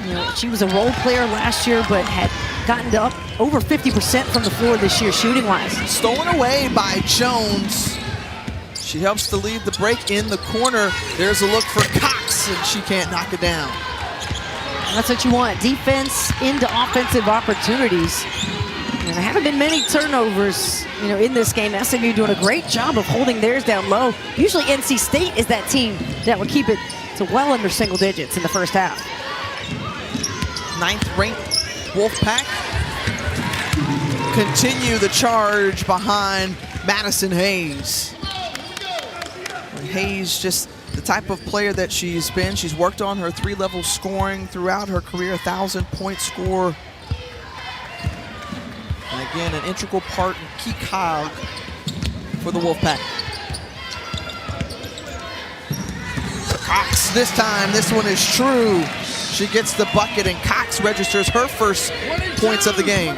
You know, she was a role player last year, but had gotten to up over 50% from the floor this year, shooting-wise. Stolen away by Jones. She helps to lead the break in the corner. There's a look for Cox, and she can't knock it down. That's what you want, defense into offensive opportunities. And there haven't been many turnovers, you know, in this game. SMU doing a great job of holding theirs down low. Usually NC State is that team that would keep it to well under single digits in the first half. 9th-ranked Wolfpack continue the charge behind Madison Hayes. And Hayes, just the type of player that she's been. She's worked on her 3-level scoring throughout her career, 1,000-point score. And again, an integral part and key cog for the Wolfpack. Cox this time, this one is true. She gets the bucket, and Cox registers her first points of the game.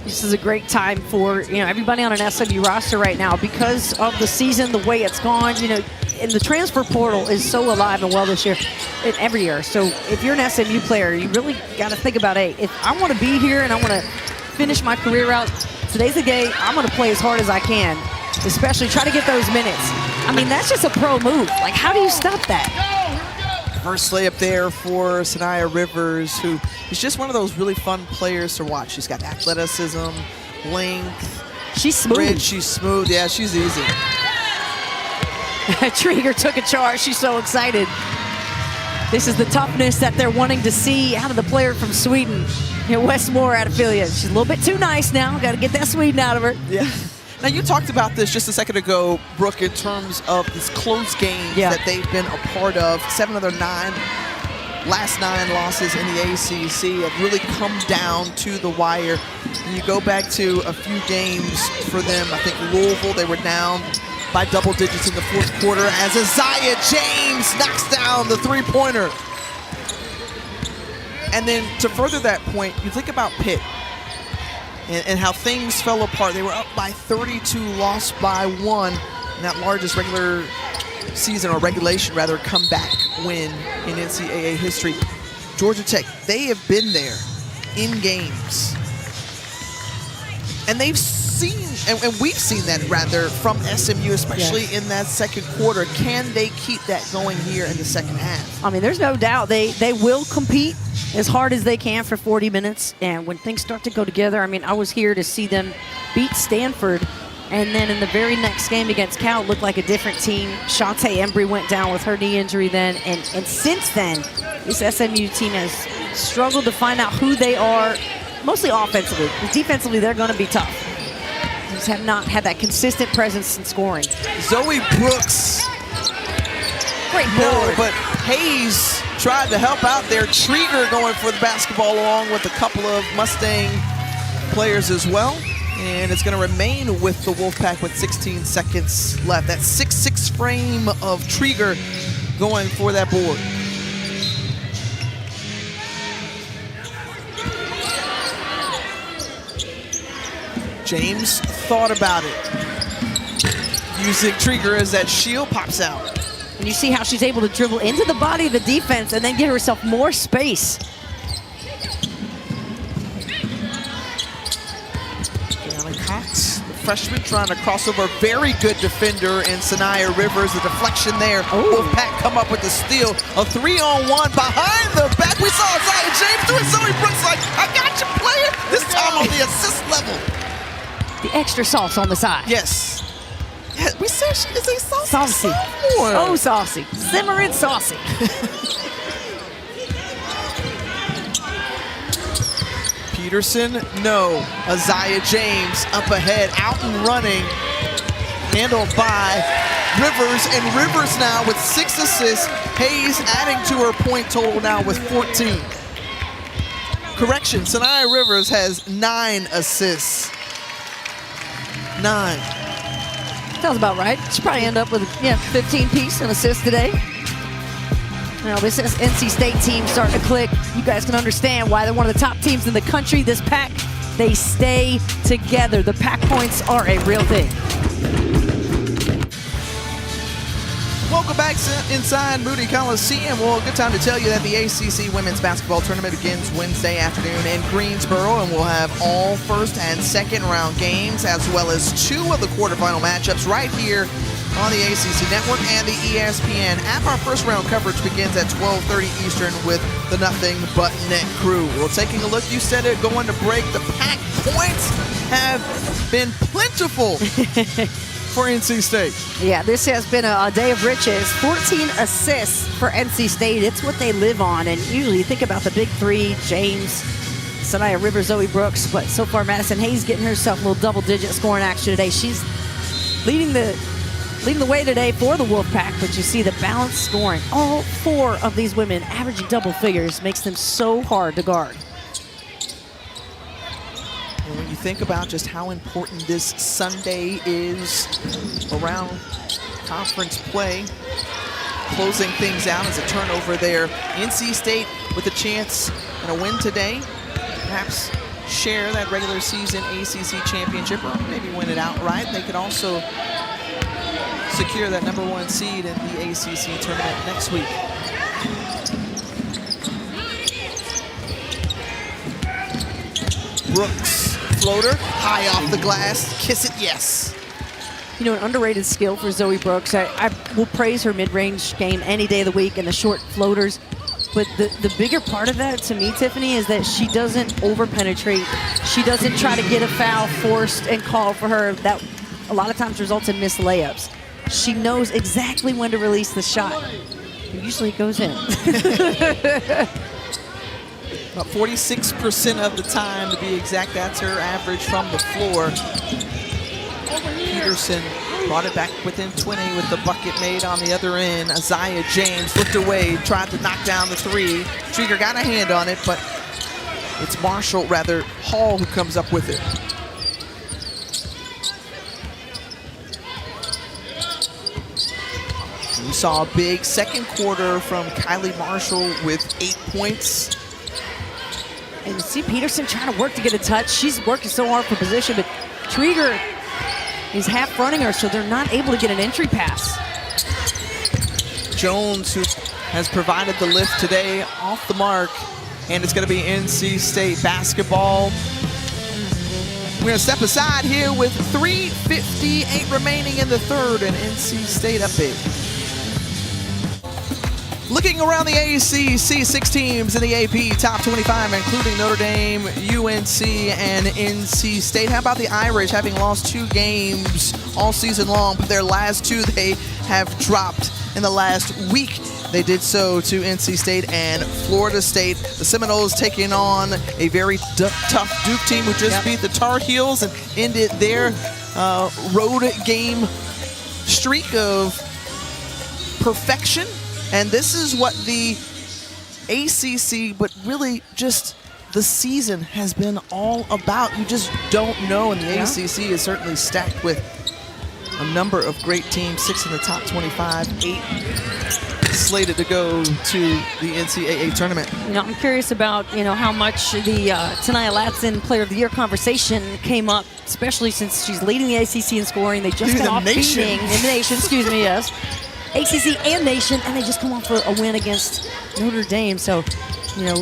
This is a great time for, you know, everybody on an SMU roster right now because of the season, the way it's gone. You know, and the transfer portal is so alive and well this year, and every year. So if you're an SMU player, you really got to think about, hey, if I want to be here and I want to finish my career out. Today's the day I'm going to play as hard as I can, especially try to get those minutes. I mean, that's just a pro move. Like, how do you stop that? First layup there for Sanaya Rivers, who is just one of those really fun players to watch. She's got athleticism, length. She's smooth. Grit, she's smooth. Yeah, she's easy. Trigger took a charge. She's so excited. This is the toughness that they're wanting to see out of the player from Sweden. Westmore out of Philia. She's a little bit too nice now. Got to get that Sweden out of her. Yeah. Now, you talked about this just a second ago, Brooke, in terms of these close games that they've been a part of. 7 of their last 9 losses in the ACC have really come down to the wire. And you go back to a few games for them. I think Louisville, they were down by double digits in the fourth quarter as Isaiah James knocks down the three-pointer. And then to further that point, you think about Pitt and how things fell apart. They were up by 32, lost by 1 in that largest regular season, or regulation rather, comeback win in NCAA history. Georgia Tech, they have been there in games. And they've seen, and we've seen that rather from SMU, especially in that second quarter. Can they keep that going here in the second half? I mean, there's no doubt they will compete as hard as they can for 40 minutes. And when things start to go together, I mean, I was here to see them beat Stanford. And then in the very next game against Cal, it looked like a different team. Shantae Embry went down with her knee injury then. And since then, this SMU team has struggled to find out who they are, mostly offensively. Defensively, they're going to be tough. They just have not had that consistent presence in scoring. Zoe Brooks. Great board. But Hayes tried to help out there. Trieger going for the basketball along with a couple of Mustang players as well. And it's going to remain with the Wolfpack with 16 seconds left. That 6'6" frame of Trieger going for that board. James thought about it. Using Trieger as that shield, pops out. And you see how she's able to dribble into the body of the defense and then give herself more space. Cox, the freshman, trying to cross over. Very good defender in Sanaya Rivers. The deflection there. Wolfpack come up with the steal. A 3-on-1 behind the back. We saw Isaiah James do it. Zoe Brooks like, I got you, player. This time on the assist level. The extra sauce on the side. Yes. Yeah, we said she is a saucy. sophomore. Oh, saucy. Simmering saucy. Peterson, no. Isaiah James up ahead, out and running. Handled by Rivers, and Rivers now with 6 assists. Hayes adding to her point total now with 14. Correction, Sanaya Rivers has 9 assists. 9. Sounds about right. She'll probably end up with 15 piece and assist today. Now this is NC State team starting to click. You guys can understand why they're one of the top teams in the country. This pack, they stay together. The pack points are a real thing. Welcome back inside Moody Coliseum. Well, good time to tell you that the ACC Women's Basketball Tournament begins Wednesday afternoon in Greensboro, and we'll have all first and second round games, as well as 2 of the quarterfinal matchups right here on the ACC Network and the ESPN app. Our first round coverage begins at 12:30 Eastern with the Nothing But Net crew. Well, taking a look, you said it, going to break. The pack points have been plentiful for NC State. Yeah, this has been a day of riches. 14 assists for NC State. It's what they live on. And usually you think about the big 3, James, Sanaya Rivers, Zoe Brooks. But so far, Madison Hayes getting herself a little double-digit scoring action today. She's leading the way today for the Wolfpack, but you see the balanced scoring. All 4 of these women averaging double figures makes them so hard to guard. And when you think about just how important this Sunday is around conference play, closing things out as a turnover there. NC State with a chance and a win today, perhaps share that regular season ACC championship, or maybe win it outright. They could also secure that #1 seed in the ACC tournament next week. Brooks floater, high off the glass, kiss it, yes. You know, an underrated skill for Zoe Brooks. I will praise her mid-range game any day of the week and the short floaters. But the bigger part of that to me, Tiffany, is that she doesn't over-penetrate. She doesn't try to get a foul forced and called for her. That a lot of times results in missed layups. She knows exactly when to release the shot. Usually it goes in. About 46% of the time, to be exact, that's her average from the floor. Peterson brought it back within 20 with the bucket made on the other end. Isaiah James looked away, tried to knock down the three. Trieger got a hand on it, but it's Hall who comes up with it. We saw a big second quarter from Kylie Marshall with 8 points. And you see Peterson trying to work to get a touch. She's working so hard for position, but Trieger is half running her, so they're not able to get an entry pass. Jones, who has provided the lift today, off the mark, and it's going to be NC State basketball. We're going to step aside here with 3:58 remaining in the third, and NC State up big. Looking around the ACC, 6 teams in the AP top 25, including Notre Dame, UNC, and NC State. How about the Irish, having lost 2 games all season long, but their last 2 they have dropped in the last week. They did so to NC State and Florida State. The Seminoles taking on a very tough Duke team who just beat the Tar Heels and ended their road game streak of perfection. And this is what the ACC, but really just the season has been all about. You just don't know, and the ACC is certainly stacked with a number of great teams, 6 in the top 25, 8 slated to go to the NCAA tournament. You know, I'm curious about, how much the Tania Latson Player of the Year conversation came up, especially since she's leading the ACC in scoring. They just got off beating in the nation, excuse me, yes. ACC and nation, and they just come off for a win against Notre Dame. So,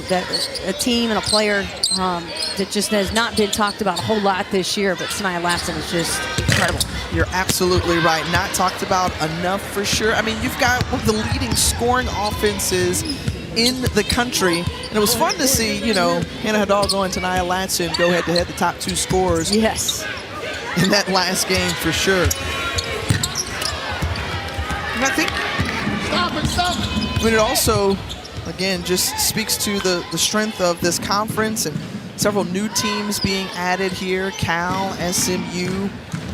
that a team and a player that just has not been talked about a whole lot this year, but Tania Latson is just incredible. You're absolutely right. Not talked about enough for sure. I mean, you've got one of the leading scoring offenses in the country, and it was fun to see, Hannah Hidalgo and Tania Latson go head-to-head, the top 2 scorers. Yes. In that last game for sure. And I think it also, again, just speaks to the strength of this conference and several new teams being added here. Cal, SMU,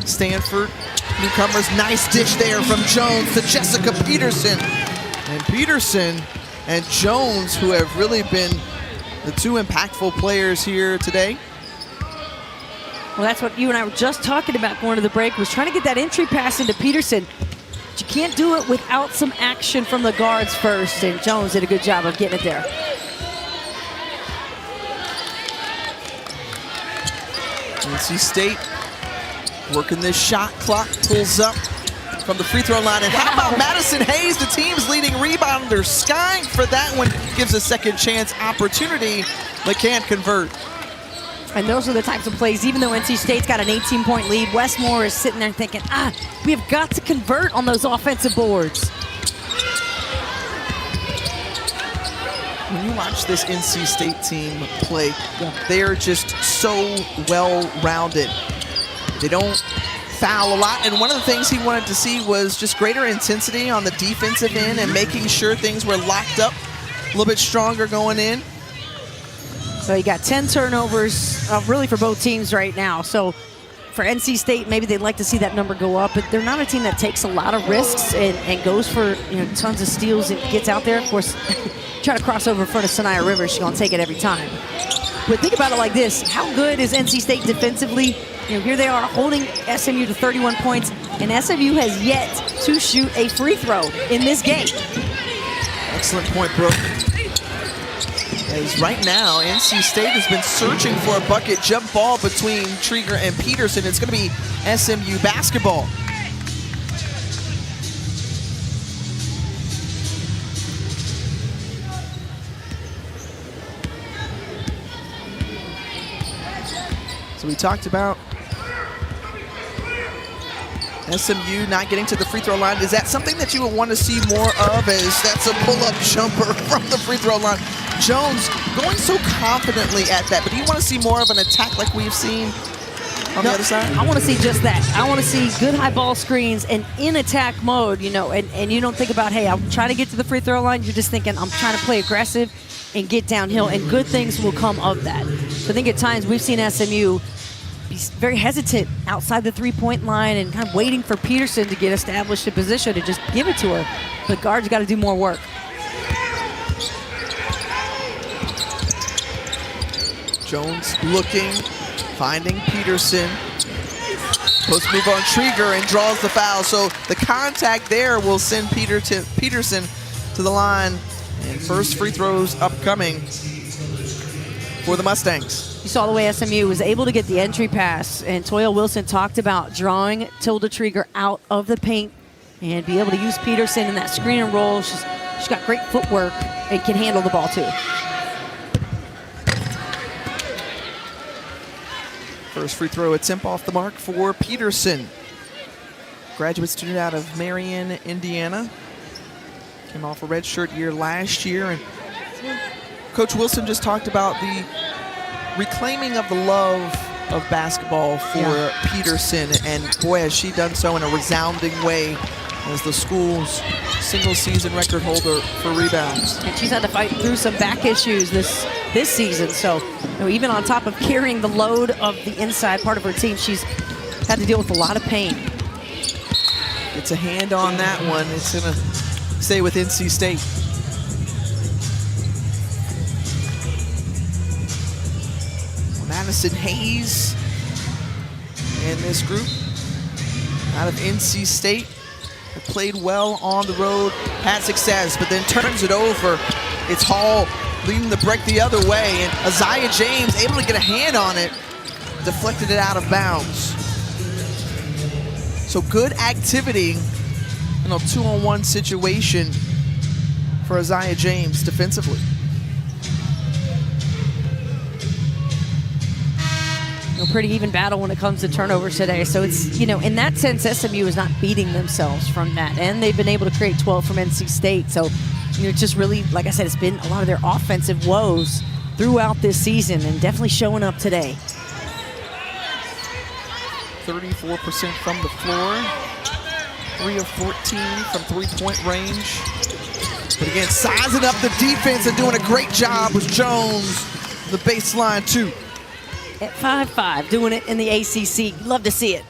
Stanford, newcomers. Nice dish there from Jones to Jessica Peterson. And Peterson and Jones, who have really been the 2 impactful players here today. Well, that's what you and I were just talking about going to the break, was trying to get that entry pass into Peterson. But you can't do it without some action from the guards first, and Jones did a good job of getting it there. NC State working this shot clock, pulls up from the free throw line. And how about Madison Hayes, the team's leading rebounder, skying for that one, gives a second chance opportunity, but can't convert. And those are the types of plays, even though NC State's got an 18-point lead, Westmore is sitting there thinking, we have got to convert on those offensive boards. When you watch this NC State team play, they are just so well-rounded. They don't foul a lot, and one of the things he wanted to see was just greater intensity on the defensive end and making sure things were locked up a little bit stronger going in. So you got 10 turnovers really for both teams right now. So for NC State, maybe they'd like to see that number go up, but they're not a team that takes a lot of risks and goes for tons of steals and gets out there. Of course, try to cross over in front of Sanaya Rivers, she's gonna take it every time. But think about it like this, how good is NC State defensively? Here they are holding SMU to 31 points, and SMU has yet to shoot a free throw in this game. Excellent point, Brooke. As right now, NC State has been searching for a bucket jump ball between Trieger and Peterson. It's going to be SMU basketball. So we talked about SMU not getting to the free throw line. Is that something that you would want to see more of, as that's a pull-up jumper from the free throw line? Jones going so confidently at that, but do you want to see more of an attack like we've seen on the other side? I want to see just that. I want to see good high ball screens and in attack mode, you know, and you don't think about, hey, I'm trying to get to the free throw line. You're just thinking, I'm trying to play aggressive and get downhill, and good things will come of that. So I think at times we've seen SMU be very hesitant outside the three-point line and kind of waiting for Peterson to get established in position to just give it to her. The guards got to do more work. Jones looking, finding Peterson. Post move on Trieger and draws the foul. So the contact there will send Peterson to the line. And first free throws upcoming for the Mustangs. You saw the way SMU was able to get the entry pass, and Toya Wilson talked about drawing Tilda Trieger out of the paint and be able to use Peterson in that screen and roll. She's got great footwork and can handle the ball too. First free throw attempt off the mark for Peterson. Graduate student out of Marion, Indiana. Came off a redshirt year last year, and Coach Wilson just talked about the reclaiming of the love of basketball for Peterson, and boy, has she done so in a resounding way as the school's single-season record holder for rebounds. And she's had to fight through some back issues this season, so you know, even on top of carrying the load of the inside part of her team, she's had to deal with a lot of pain. Gets a hand on that one. It's going to stay with NC State. Madison Hayes and this group out of NC State have played well on the road, had success, but then turns it over. It's Hall leading the break the other way, and Isaiah James able to get a hand on it, deflected it out of bounds. So good activity in a 2-on-1 situation for Isaiah James defensively. You know, pretty even battle when it comes to turnovers today. So it's, you know, in that sense, SMU is not beating themselves from that. And they've been able to create 12 from NC State. So, you know, just really, like I said, it's been a lot of their offensive woes throughout this season and definitely showing up today. 34% from the floor, 3 of 14 from three-point range. But again, sizing up the defense and doing a great job with Jones, the baseline too. At 5'5", doing it in the ACC. Love to see it.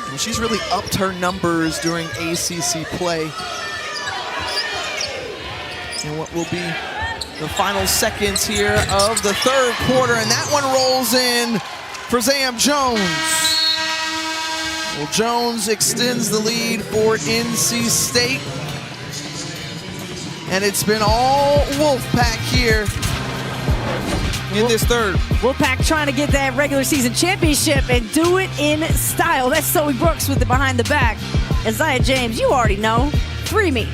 Well, she's really upped her numbers during ACC play. And what will be the final seconds here of the third quarter, and that one rolls in for Zam Jones. Well, Jones extends the lead for NC State. And it's been all Wolfpack here in this third. Wolfpack trying to get that regular season championship and do it in style. That's Zoe Brooks with the behind the back. Isaiah James, you already know. Free me.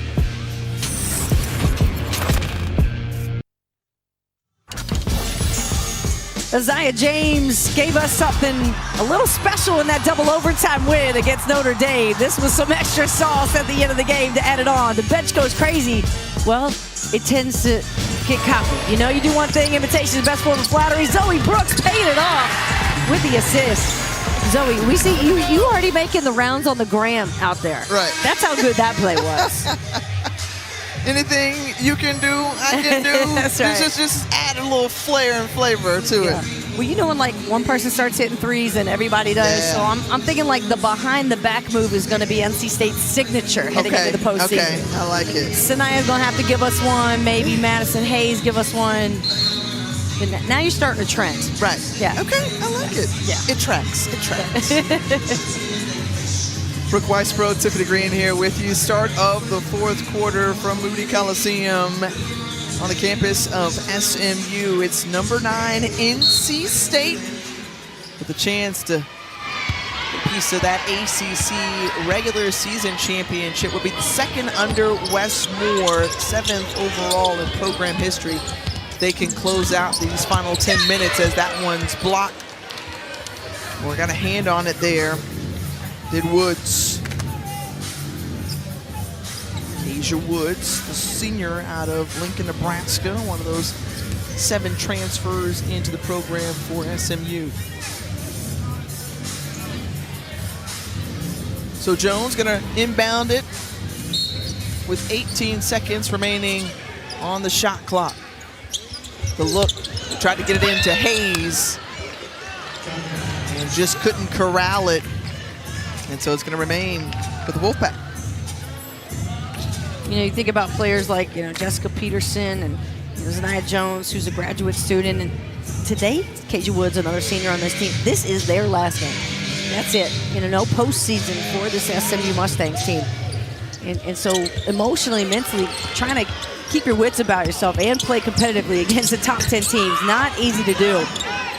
Isaiah James gave us something a little special in that double overtime win against Notre Dame. This was some extra sauce at the end of the game to add it on. The bench goes crazy. Well, it tends to get copied. You know, you do one thing, imitation is best form of flattery. Zoe Brooks paid it off with the assist. Zoe, we see you already making the rounds on the gram out there. Right. That's how good that play was. Anything you can do, I can do. That's right. Just add a little flair and flavor to it. Well, you know when like one person starts hitting threes and everybody does. Yeah. So I'm thinking like the behind the back move is going to be NC State's signature heading into the postseason. Okay, I like it. Sanaya's going to have to give us one. Maybe Madison Hayes give us one. And now you're starting a trend. Right. Yeah. Okay, I like it. Yeah. It tracks. It tracks. Brooke Weisbro, Tiffany Green here with you. Start of the fourth quarter from Moody Coliseum on the campus of SMU. It's number 9 NC State with a chance to get a piece of that ACC regular season championship. Will be the second under Wes Moore, 7th overall in program history. They can close out these final 10 minutes as that one's blocked Well, got a hand on it there. Did Woods. Asia Woods, the senior out of Lincoln, Nebraska, one of those 7 transfers into the program for SMU. So Jones gonna inbound it with 18 seconds remaining on the shot clock. The look, tried to get it into Hayes and just couldn't corral it. And so it's gonna remain with the Wolfpack. You know, you think about players like, Jessica Peterson and Zania Jones, who's a graduate student. And today, KJ Woods, another senior on this team, this is their last game. That's it. No postseason for this SMU Mustangs team. And so emotionally, mentally, trying to keep your wits about yourself and play competitively against the top 10 teams, not easy to do.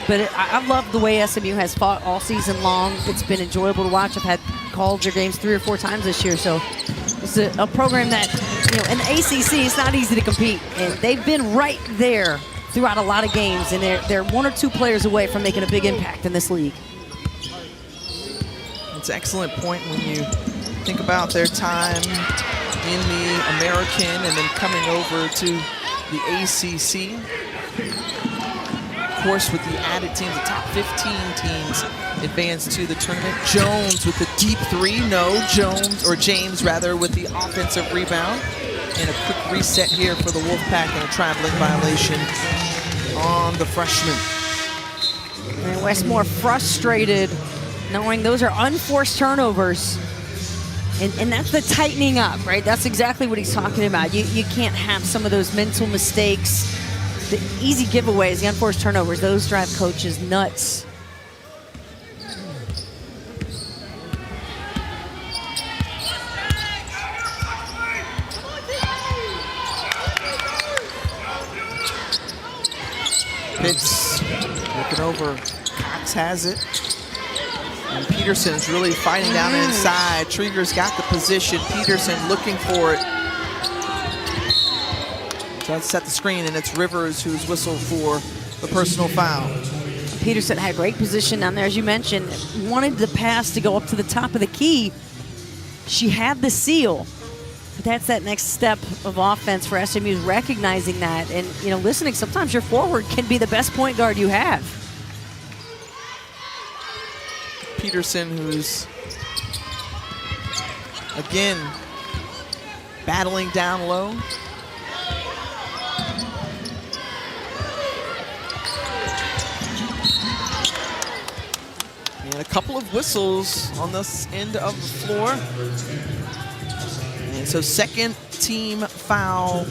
But I love the way SMU has fought all season long. It's been enjoyable to watch. I've had called their games 3 or 4 times this year. So it's a program that, in the ACC, it's not easy to compete. And they've been right there throughout a lot of games. And they're 1 or 2 players away from making a big impact in this league. It's an excellent point when you think about their time in the American and then coming over to the ACC. Of course, with the added teams, the top 15 teams advance to the tournament. Jones with the deep 3. No, James rather, with the offensive rebound. And a quick reset here for the Wolfpack and a traveling violation on the freshman. And Westmore frustrated, knowing those are unforced turnovers. And that's the tightening up, right? That's exactly what he's talking about. You can't have some of those mental mistakes. The easy giveaways, the unforced turnovers, those drive coaches nuts. Pitts looking over. Cox has it. And Peterson's really fighting down inside. Trieger's got the position. Peterson looking for it. Trying to set the screen, and it's Rivers who's whistled for the personal foul. Peterson had great position down there, as you mentioned. Wanted the pass to go up to the top of the key. She had the seal. But that's that next step of offense for SMU, is recognizing that. And, listening, sometimes your forward can be the best point guard you have. Peterson, who's, again, battling down low. And a couple of whistles on this end of the floor. And so second team foul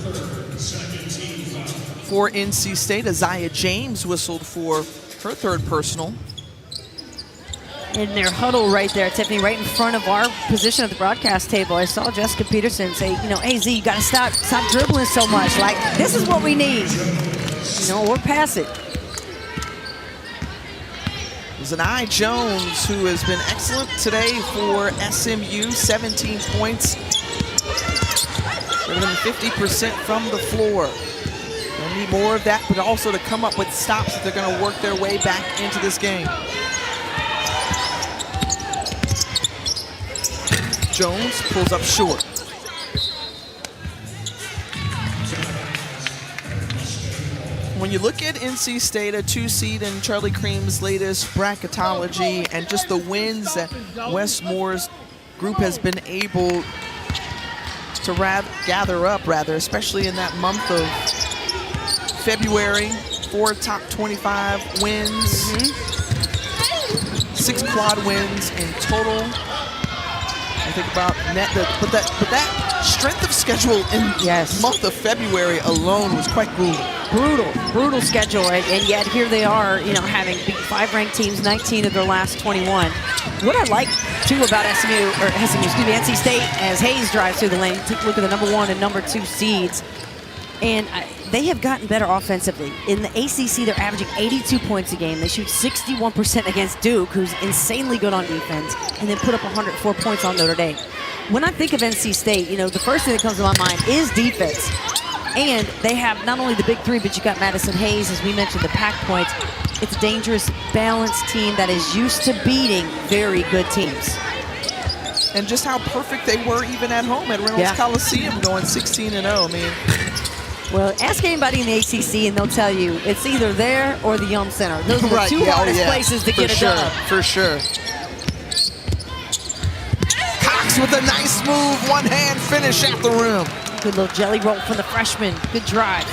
for NC State. Isaiah James whistled for her 3rd personal. In their huddle right there, Tiffany, right in front of our position at the broadcast table, I saw Jessica Peterson say, hey, Z, you got to stop dribbling so much. Like, this is what we need. We're past it. Zania Jones, who has been excellent today for SMU, 17 points, better than 50% from the floor. They'll need more of that, but also to come up with stops that they're going to work their way back into this game. Jones pulls up short. When you look at NC State, a 2 seed in Charlie Cream's latest bracketology, and just the wins that Westmore's group has been able to gather up, especially in that month of February, 4 top 25 wins, 6 quad wins in total. I think about but that strength of schedule in the month of February alone was quite Brutal schedule, and yet here they are, having beat 5 ranked teams, 19 of their last 21. What I like too about NC State, as Hayes drives through the lane, take a look at the number 1 and number 2 seeds, and they have gotten better offensively. In the ACC, they're averaging 82 points a game. They shoot 61% against Duke, who's insanely good on defense, and then put up 104 points on Notre Dame. When I think of NC State, the first thing that comes to my mind is defense. And they have not only the big 3, but you got Madison Hayes, as we mentioned, the pack points. It's a dangerous, balanced team that is used to beating very good teams. And just how perfect they were even at home at Reynolds Coliseum, going 16-0. I mean, well, ask anybody in the ACC and they'll tell you it's either there or the Yum Center. Those are the two hardest places to get a dub. For sure. Cox with a nice move, one-hand finish at the rim. Good little jelly roll from the freshman. Good drive.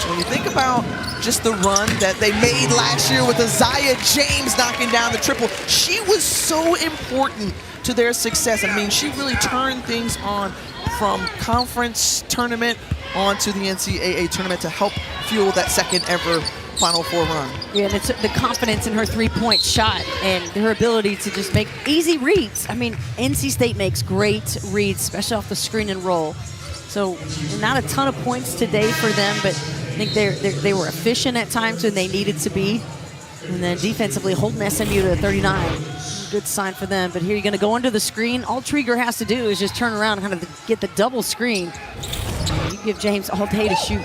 When you think about just the run that they made last year with Isaiah James knocking down the triple, she was so important to their success. I mean, she really turned things on from conference tournament onto the NCAA tournament to help fuel that second ever Final Four run. Yeah, and it's the confidence in her three-point shot and her ability to just make easy reads. I mean, NC State makes great reads, especially off the screen and roll. So not a ton of points today for them, but I think they were efficient at times when they needed to be. And then defensively holding SMU to 39. Good sign for them. But here you're going to go under the screen. All Trieger has to do is just turn around and kind of get the double screen. You give James all day to shoot.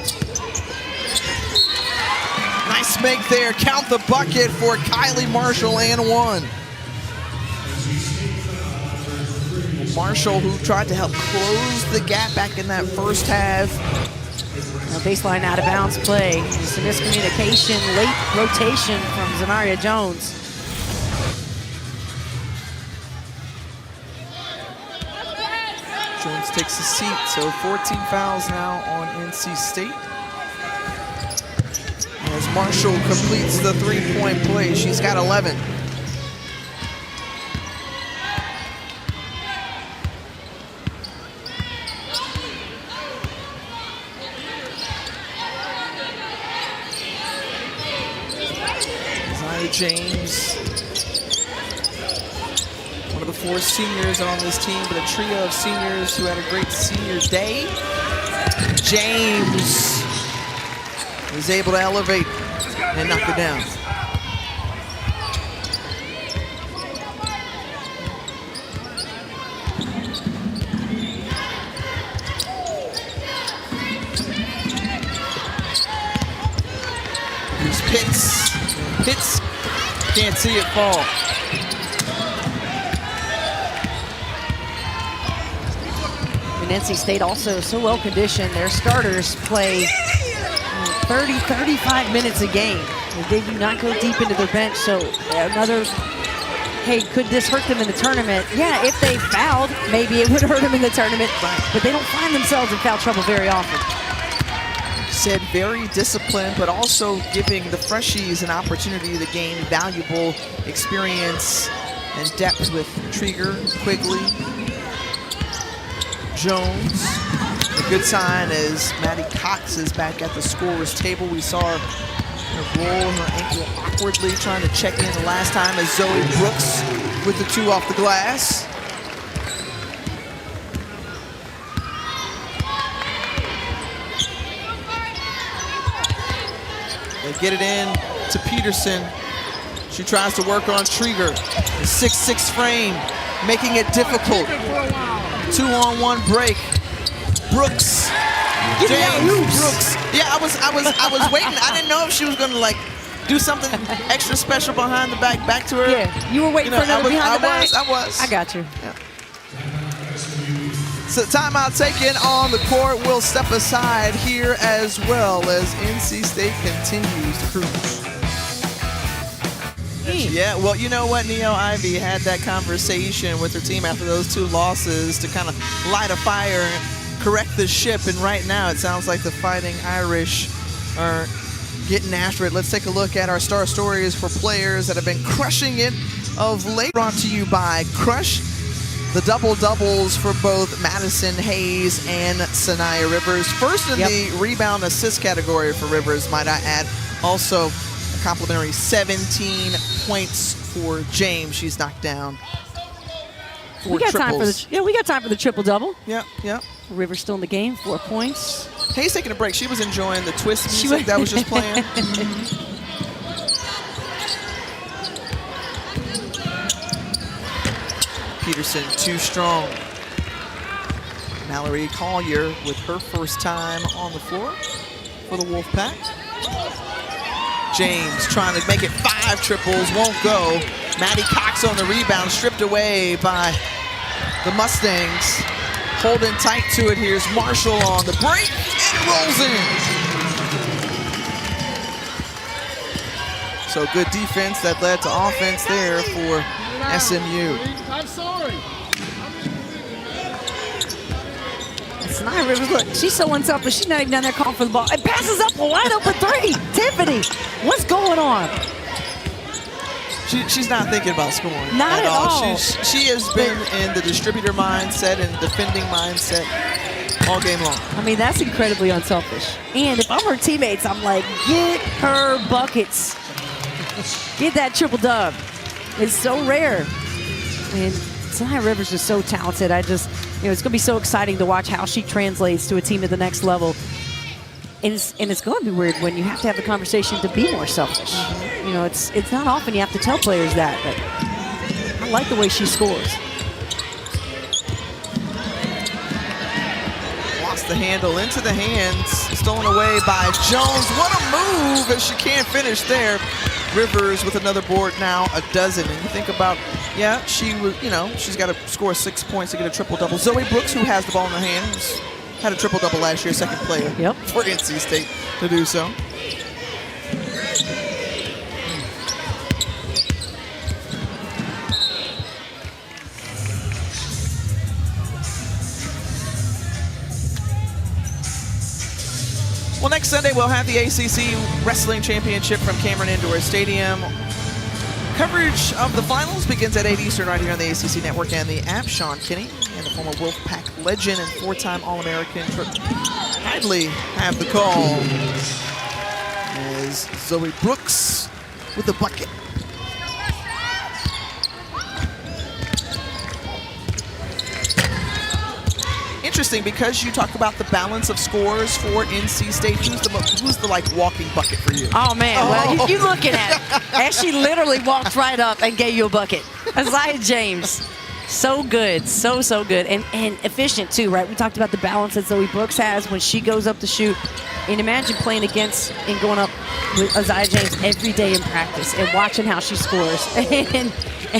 Nice make there. Count the bucket for Kylie Marshall and one. Marshall, who tried to help close the gap back in that first half. Now baseline out of bounds play. Some miscommunication, late rotation from Zanaria Jones. Jones takes a seat, so 14 fouls now on NC State. As Marshall completes the three-point play, she's got 11. Isaiah James, one of the 4 seniors on this team, but a trio of seniors who had a great senior day. James is able to elevate and knock it down. Here's Pitts. Pitts can't see it fall. And NC State also so well conditioned. Their starters play 30, 35 minutes a game. They do not go deep into their bench, so another, hey, could this hurt them in the tournament? Yeah, if they fouled, maybe it would hurt them in the tournament, but they don't find themselves in foul trouble very often. Said very disciplined, but also giving the freshies an opportunity to gain valuable experience and depth with Trieger, Quigley, Jones. A good sign as Maddie Cox is back at the scorer's table. We saw her roll her ankle awkwardly, trying to check in the last time as Zoe Brooks with the 2 off the glass. They get it in to Peterson. She tries to work on Trieger. The 6'6" frame, making it difficult. 2-on-1 break. Brooks. James Brooks. Yeah, I was waiting. I didn't know if she was gonna like do something extra special behind the back to her. Yeah, you were waiting for another behind the back. I was. I got you. Yeah. So timeout taken on the court. We'll step aside here as well as NC State continues to cruise. Yeah, well, you know what? Neo Ivy had that conversation with her team after those 2 losses to kind of light a fire and correct the ship. And right now, it sounds like the Fighting Irish are getting after it. Let's take a look at our star stories for players that have been crushing it of late. Brought to you by Crush. The double-doubles for both Madison Hayes and Sanaya Rivers. First in the rebound assist category for Rivers, might I add. Also, a complimentary 17 points for James. She's knocked down 4 we got triples. we got time for the triple-double. Yeah. Rivers still in the game, 4 points. Hayes taking a break. She was enjoying the twist music that was just playing. Peterson, too strong. Mallory Collier with her first time on the floor for the Wolfpack. James trying to make it 5 triples, won't go. Maddie Cox on the rebound, stripped away by the Mustangs. Holding tight to it. Here's Marshall on the break and rolls in. So good defense that led to offense there for SMU. I'm sorry. Sanaya Rivers, look, she's so unselfish. She's not even down there calling for the ball. And passes up a wide open 3. Tiffany, what's going on? She's not thinking about scoring Not at all. She has been in the distributor mindset and defending mindset all game long. I mean, that's incredibly unselfish. And if I'm her teammates, I'm like, get her buckets. Get that triple dub. It's so rare. And Sanaya Rivers is so talented. It's going to be so exciting to watch how she translates to a team at the next level. And it's going to be weird when you have to have the conversation to be more selfish. You know, it's not often you have to tell players that, but I like the way she scores. Lost the handle into the hands, stolen away by Jones. What a move as she can't finish there. Rivers with another board now, a dozen. And you think about, yeah, she was, she's got to score 6 points to get a triple-double. Zoe Brooks, who has the ball in her hands, had a triple-double last year, second player for NC State to do so. Well, next Sunday we'll have the ACC Wrestling Championship from Cameron Indoor Stadium. Coverage of the finals begins at 8 Eastern right here on the ACC Network and the app. Sean Kinney and the former Wolfpack legend and 4-time All-American Trip Hadley have the call as Zoe Brooks with the bucket. Interesting, because you talk about the balance of scores for NC State. Who's the like walking bucket for you? Oh man, well you looking at it. And she literally walked right up and gave you a bucket. Isaiah James, so good, so good, and efficient too, right? We talked about the balance that Zoe Brooks has when she goes up to shoot. And imagine playing against and going up with Isaiah James every day in practice and watching how she scores, and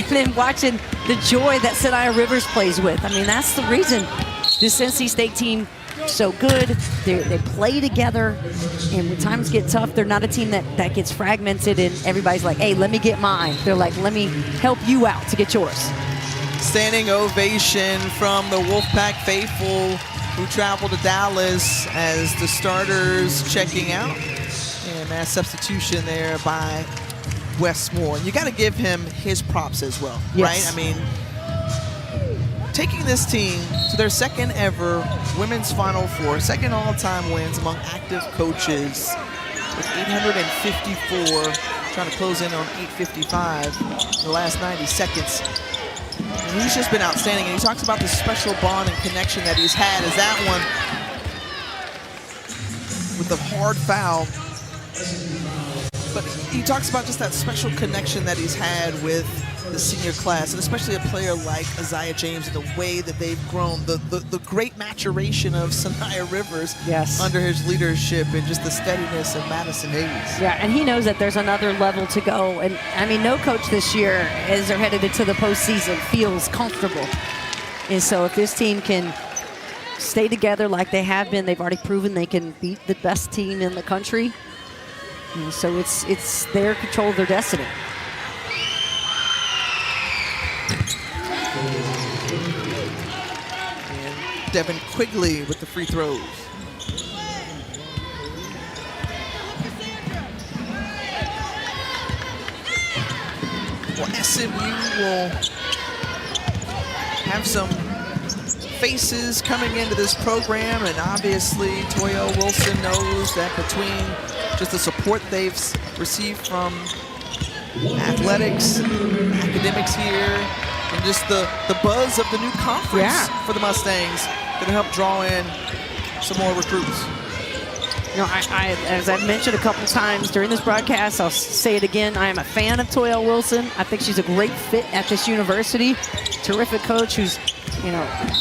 then watching the joy that Sanaya Rivers plays with. I mean, that's the reason this NC State team so good. They play together, and when times get tough, they're not a team that gets fragmented and everybody's like, hey, let me get mine. They're like, let me help you out to get yours. Standing ovation from the Wolfpack faithful who traveled to Dallas as the starters checking out. And that substitution there by Westmore. You got to give him his props as well, right? I mean, taking this team to their second ever women's Final Four, second all-time wins among active coaches with 854, trying to close in on 855 in the last 90 seconds. And he's just been outstanding, and he talks about the special bond and connection that he's had as that one with the hard foul. But he talks about just that special connection that he's had with the senior class, and especially a player like Isaiah James and the way that they've grown, the great maturation of Sanaya Rivers under his leadership, and just the steadiness of Madison Hayes. Yeah, and he knows that there's another level to go. And I mean, no coach this year, as they're headed into the postseason, feels comfortable. And so if this team can stay together like they have been, they've already proven they can beat the best team in the country. And so it's their control of their destiny. And Devin Quigley with the free throws. Well, SMU will have some faces coming into this program, and obviously Toya Wilson knows that between just the support they've received from athletics, academics here, and just the buzz of the new conference for the Mustangs, going to help draw in some more recruits. You know, as I've mentioned a couple times during this broadcast, I'll say it again, I am a fan of Toya Wilson. I think she's a great fit at this university. Terrific coach who's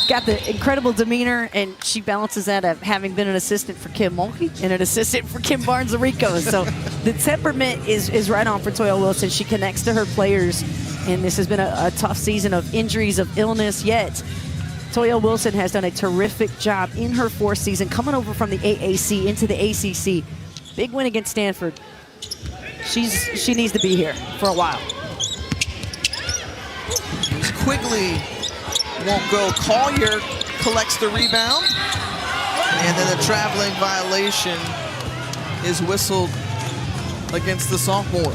got the incredible demeanor, and she balances that of having been an assistant for Kim Mulkey and an assistant for Kim Barnes-Arico. So the temperament is right on for Toya Wilson. She connects to her players, and this has been a tough season of injuries, of illness, yet Toya Wilson has done a terrific job in her 4th season, coming over from the AAC into the ACC. Big win against Stanford. She needs to be here for a while. Quigley won't go. Collier collects the rebound. And then a traveling violation is whistled against the sophomore.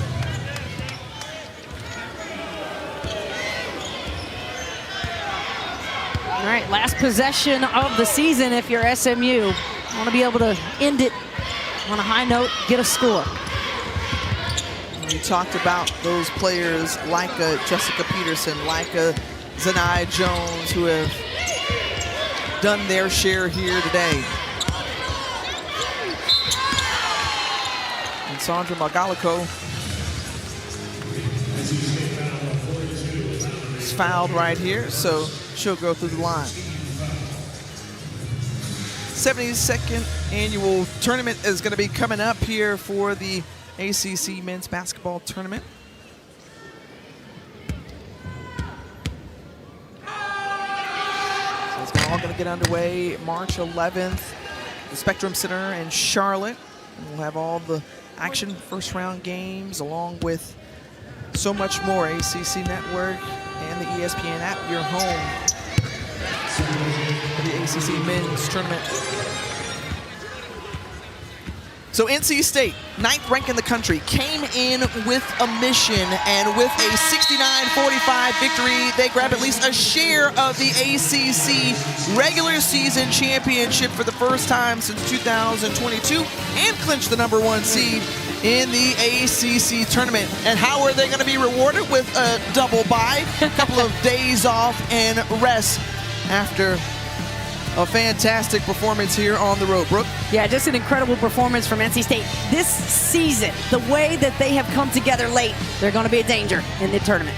All right, last possession of the season if you're SMU. Want to be able to end it on a high note, get a score. We talked about those players like Jessica Peterson, like Zanai Jones, who have done their share here today. And Sandra Margalico is fouled right here, so she'll go through the line. 72nd annual tournament is going to be coming up here for the ACC men's basketball tournament. So it's all going to get underway March 11th, the Spectrum Center in Charlotte. And we'll have all the action, first round games, along with so much more. ACC Network and the ESPN app, your home for the ACC men's tournament. So NC State, 9th ranked in the country, came in with a mission, and with a 69-45 victory, they grab at least a share of the ACC regular season championship for the first time since 2022, and clinch the #1 seed in the ACC tournament. And how are they going to be rewarded? With a double bye, a couple of days off and rest after a fantastic performance here on the road. Brooke? Yeah, just an incredible performance from NC State. This season, the way that they have come together late, they're going to be a danger in the tournament.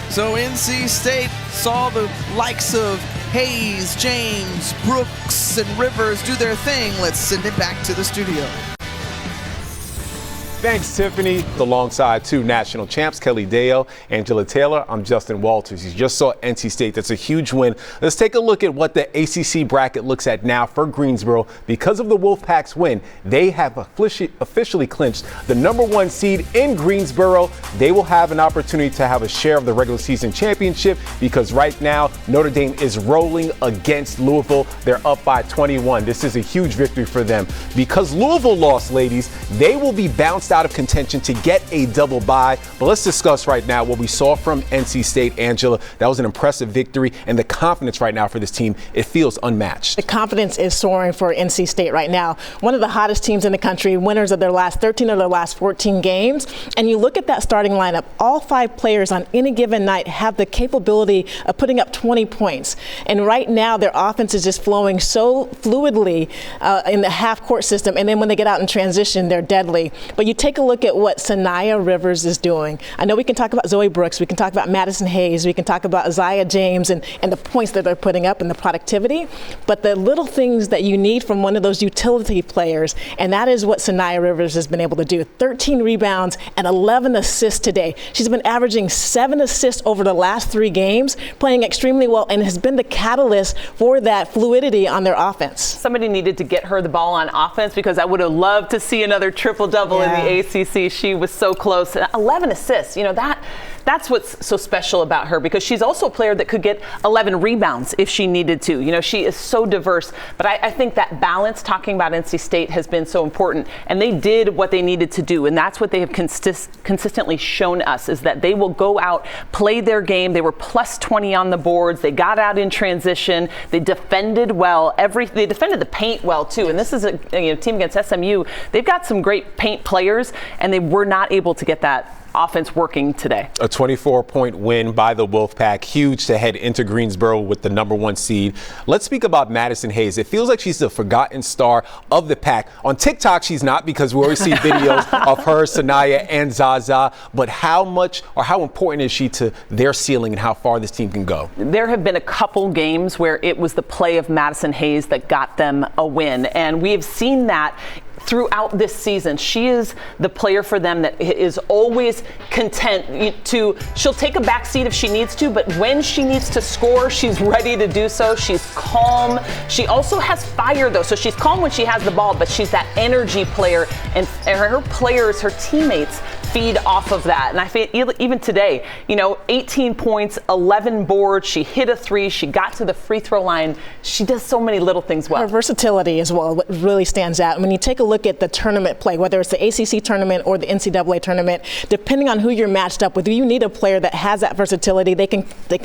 So NC State saw the likes of Hayes, James, Brooks, and Rivers do their thing. Let's send it back to the studio. Thanks, Tiffany. Alongside 2 national champs, Kelly Dale, Angela Taylor, I'm Justin Walters. You just saw NC State. That's a huge win. Let's take a look at what the ACC bracket looks at now for Greensboro. Because of the Wolfpack's win, they have officially clinched the #1 seed in Greensboro. They will have an opportunity to have a share of the regular season championship, because right now Notre Dame is rolling against Louisville. They're up by 21. This is a huge victory for them. Because Louisville lost, ladies, they will be bounced out of contention to get a double bye. But let's discuss right now what we saw from NC State. Angela, that was an impressive victory, and the confidence right now for this team, it feels unmatched. The confidence is soaring for NC State right now. One of the hottest teams in the country, winners of their last 13 of their last 14 games. And you look at that starting lineup, all 5 players on any given night have the capability of putting up 20 points. And right now their offense is just flowing so fluidly in the half-court system. And then when they get out in transition, they're deadly. But you take a look at what Sanaya Rivers is doing. I know we can talk about Zoe Brooks, we can talk about Madison Hayes, we can talk about Isaiah James and the points that they're putting up and the productivity, but the little things that you need from one of those utility players, and that is what Sanaya Rivers has been able to do. 13 rebounds and 11 assists today. She's been averaging 7 assists over the last 3 games, playing extremely well, and has been the catalyst for that fluidity on their offense. Somebody needed to get her the ball on offense, because I would have loved to see another triple-double in the ACC. She was so close. 11 assists, that's what's so special about her, because she's also a player that could get 11 rebounds if she needed to. She is so diverse. But I think that balance, talking about NC State, has been so important. And they did what they needed to do. And that's what they have consistently shown us, is that they will go out, play their game. They were plus 20 on the boards. They got out in transition. They defended well. They defended the paint well, too. And this is a team against SMU. They've got some great paint players, and they were not able to get that offense working today. A 24-point win by the Wolfpack, huge to head into Greensboro with the #1 seed. Let's speak about Madison Hayes. It feels like she's the forgotten star of the pack. On TikTok, she's not, because we always see videos of her, Sanaya, and Zaza. But how much or how important is she to their ceiling and how far this team can go? There have been a couple games where it was the play of Madison Hayes that got them a win, and we have seen that throughout this season. She is the player for them that is always content to, she'll take a back seat if she needs to, but when she needs to score, she's ready to do so. She's calm. She also has fire, though, so she's calm when she has the ball, but she's that energy player, and her players, her teammates, feed off of that. And I feel even today, 18 points, 11 boards, she hit a 3, she got to the free throw line. She does so many little things well. Her versatility as well, what really stands out. And when you take a look at the tournament play, whether it's the ACC tournament or the NCAA tournament, depending on who you're matched up with, you need a player that has that versatility. They can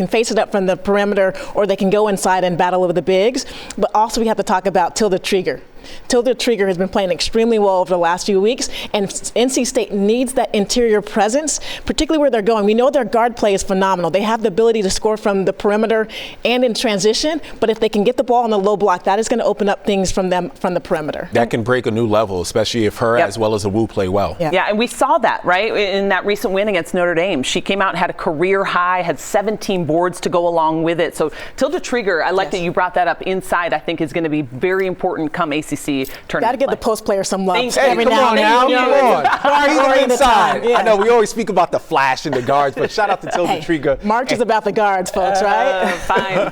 face it up from the perimeter, or they can go inside and battle over the bigs. But also we have to talk about Tilda Trieger. Tilda Trieger has been playing extremely well over the last few weeks, and NC State needs that interior presence, particularly where they're going. We know their guard play is phenomenal. They have the ability to score from the perimeter and in transition, but if they can get the ball on the low block, that is going to open up things from them from the perimeter. That can break a new level, especially if her as well as a Wu play well. Yeah, and we saw that, right, in that recent win against Notre Dame. She came out and had a career high, had 17 boards to go along with it. So Tilda Trieger, I like that you brought that up inside, I think is going to be very important come ACC tournament. Got to give the post player some love. Hey, come on now. Come on. Inside. I know we always speak about the flash and the guards, but shout out to Tilda Trieger. March is about the guards, folks, right? Fine.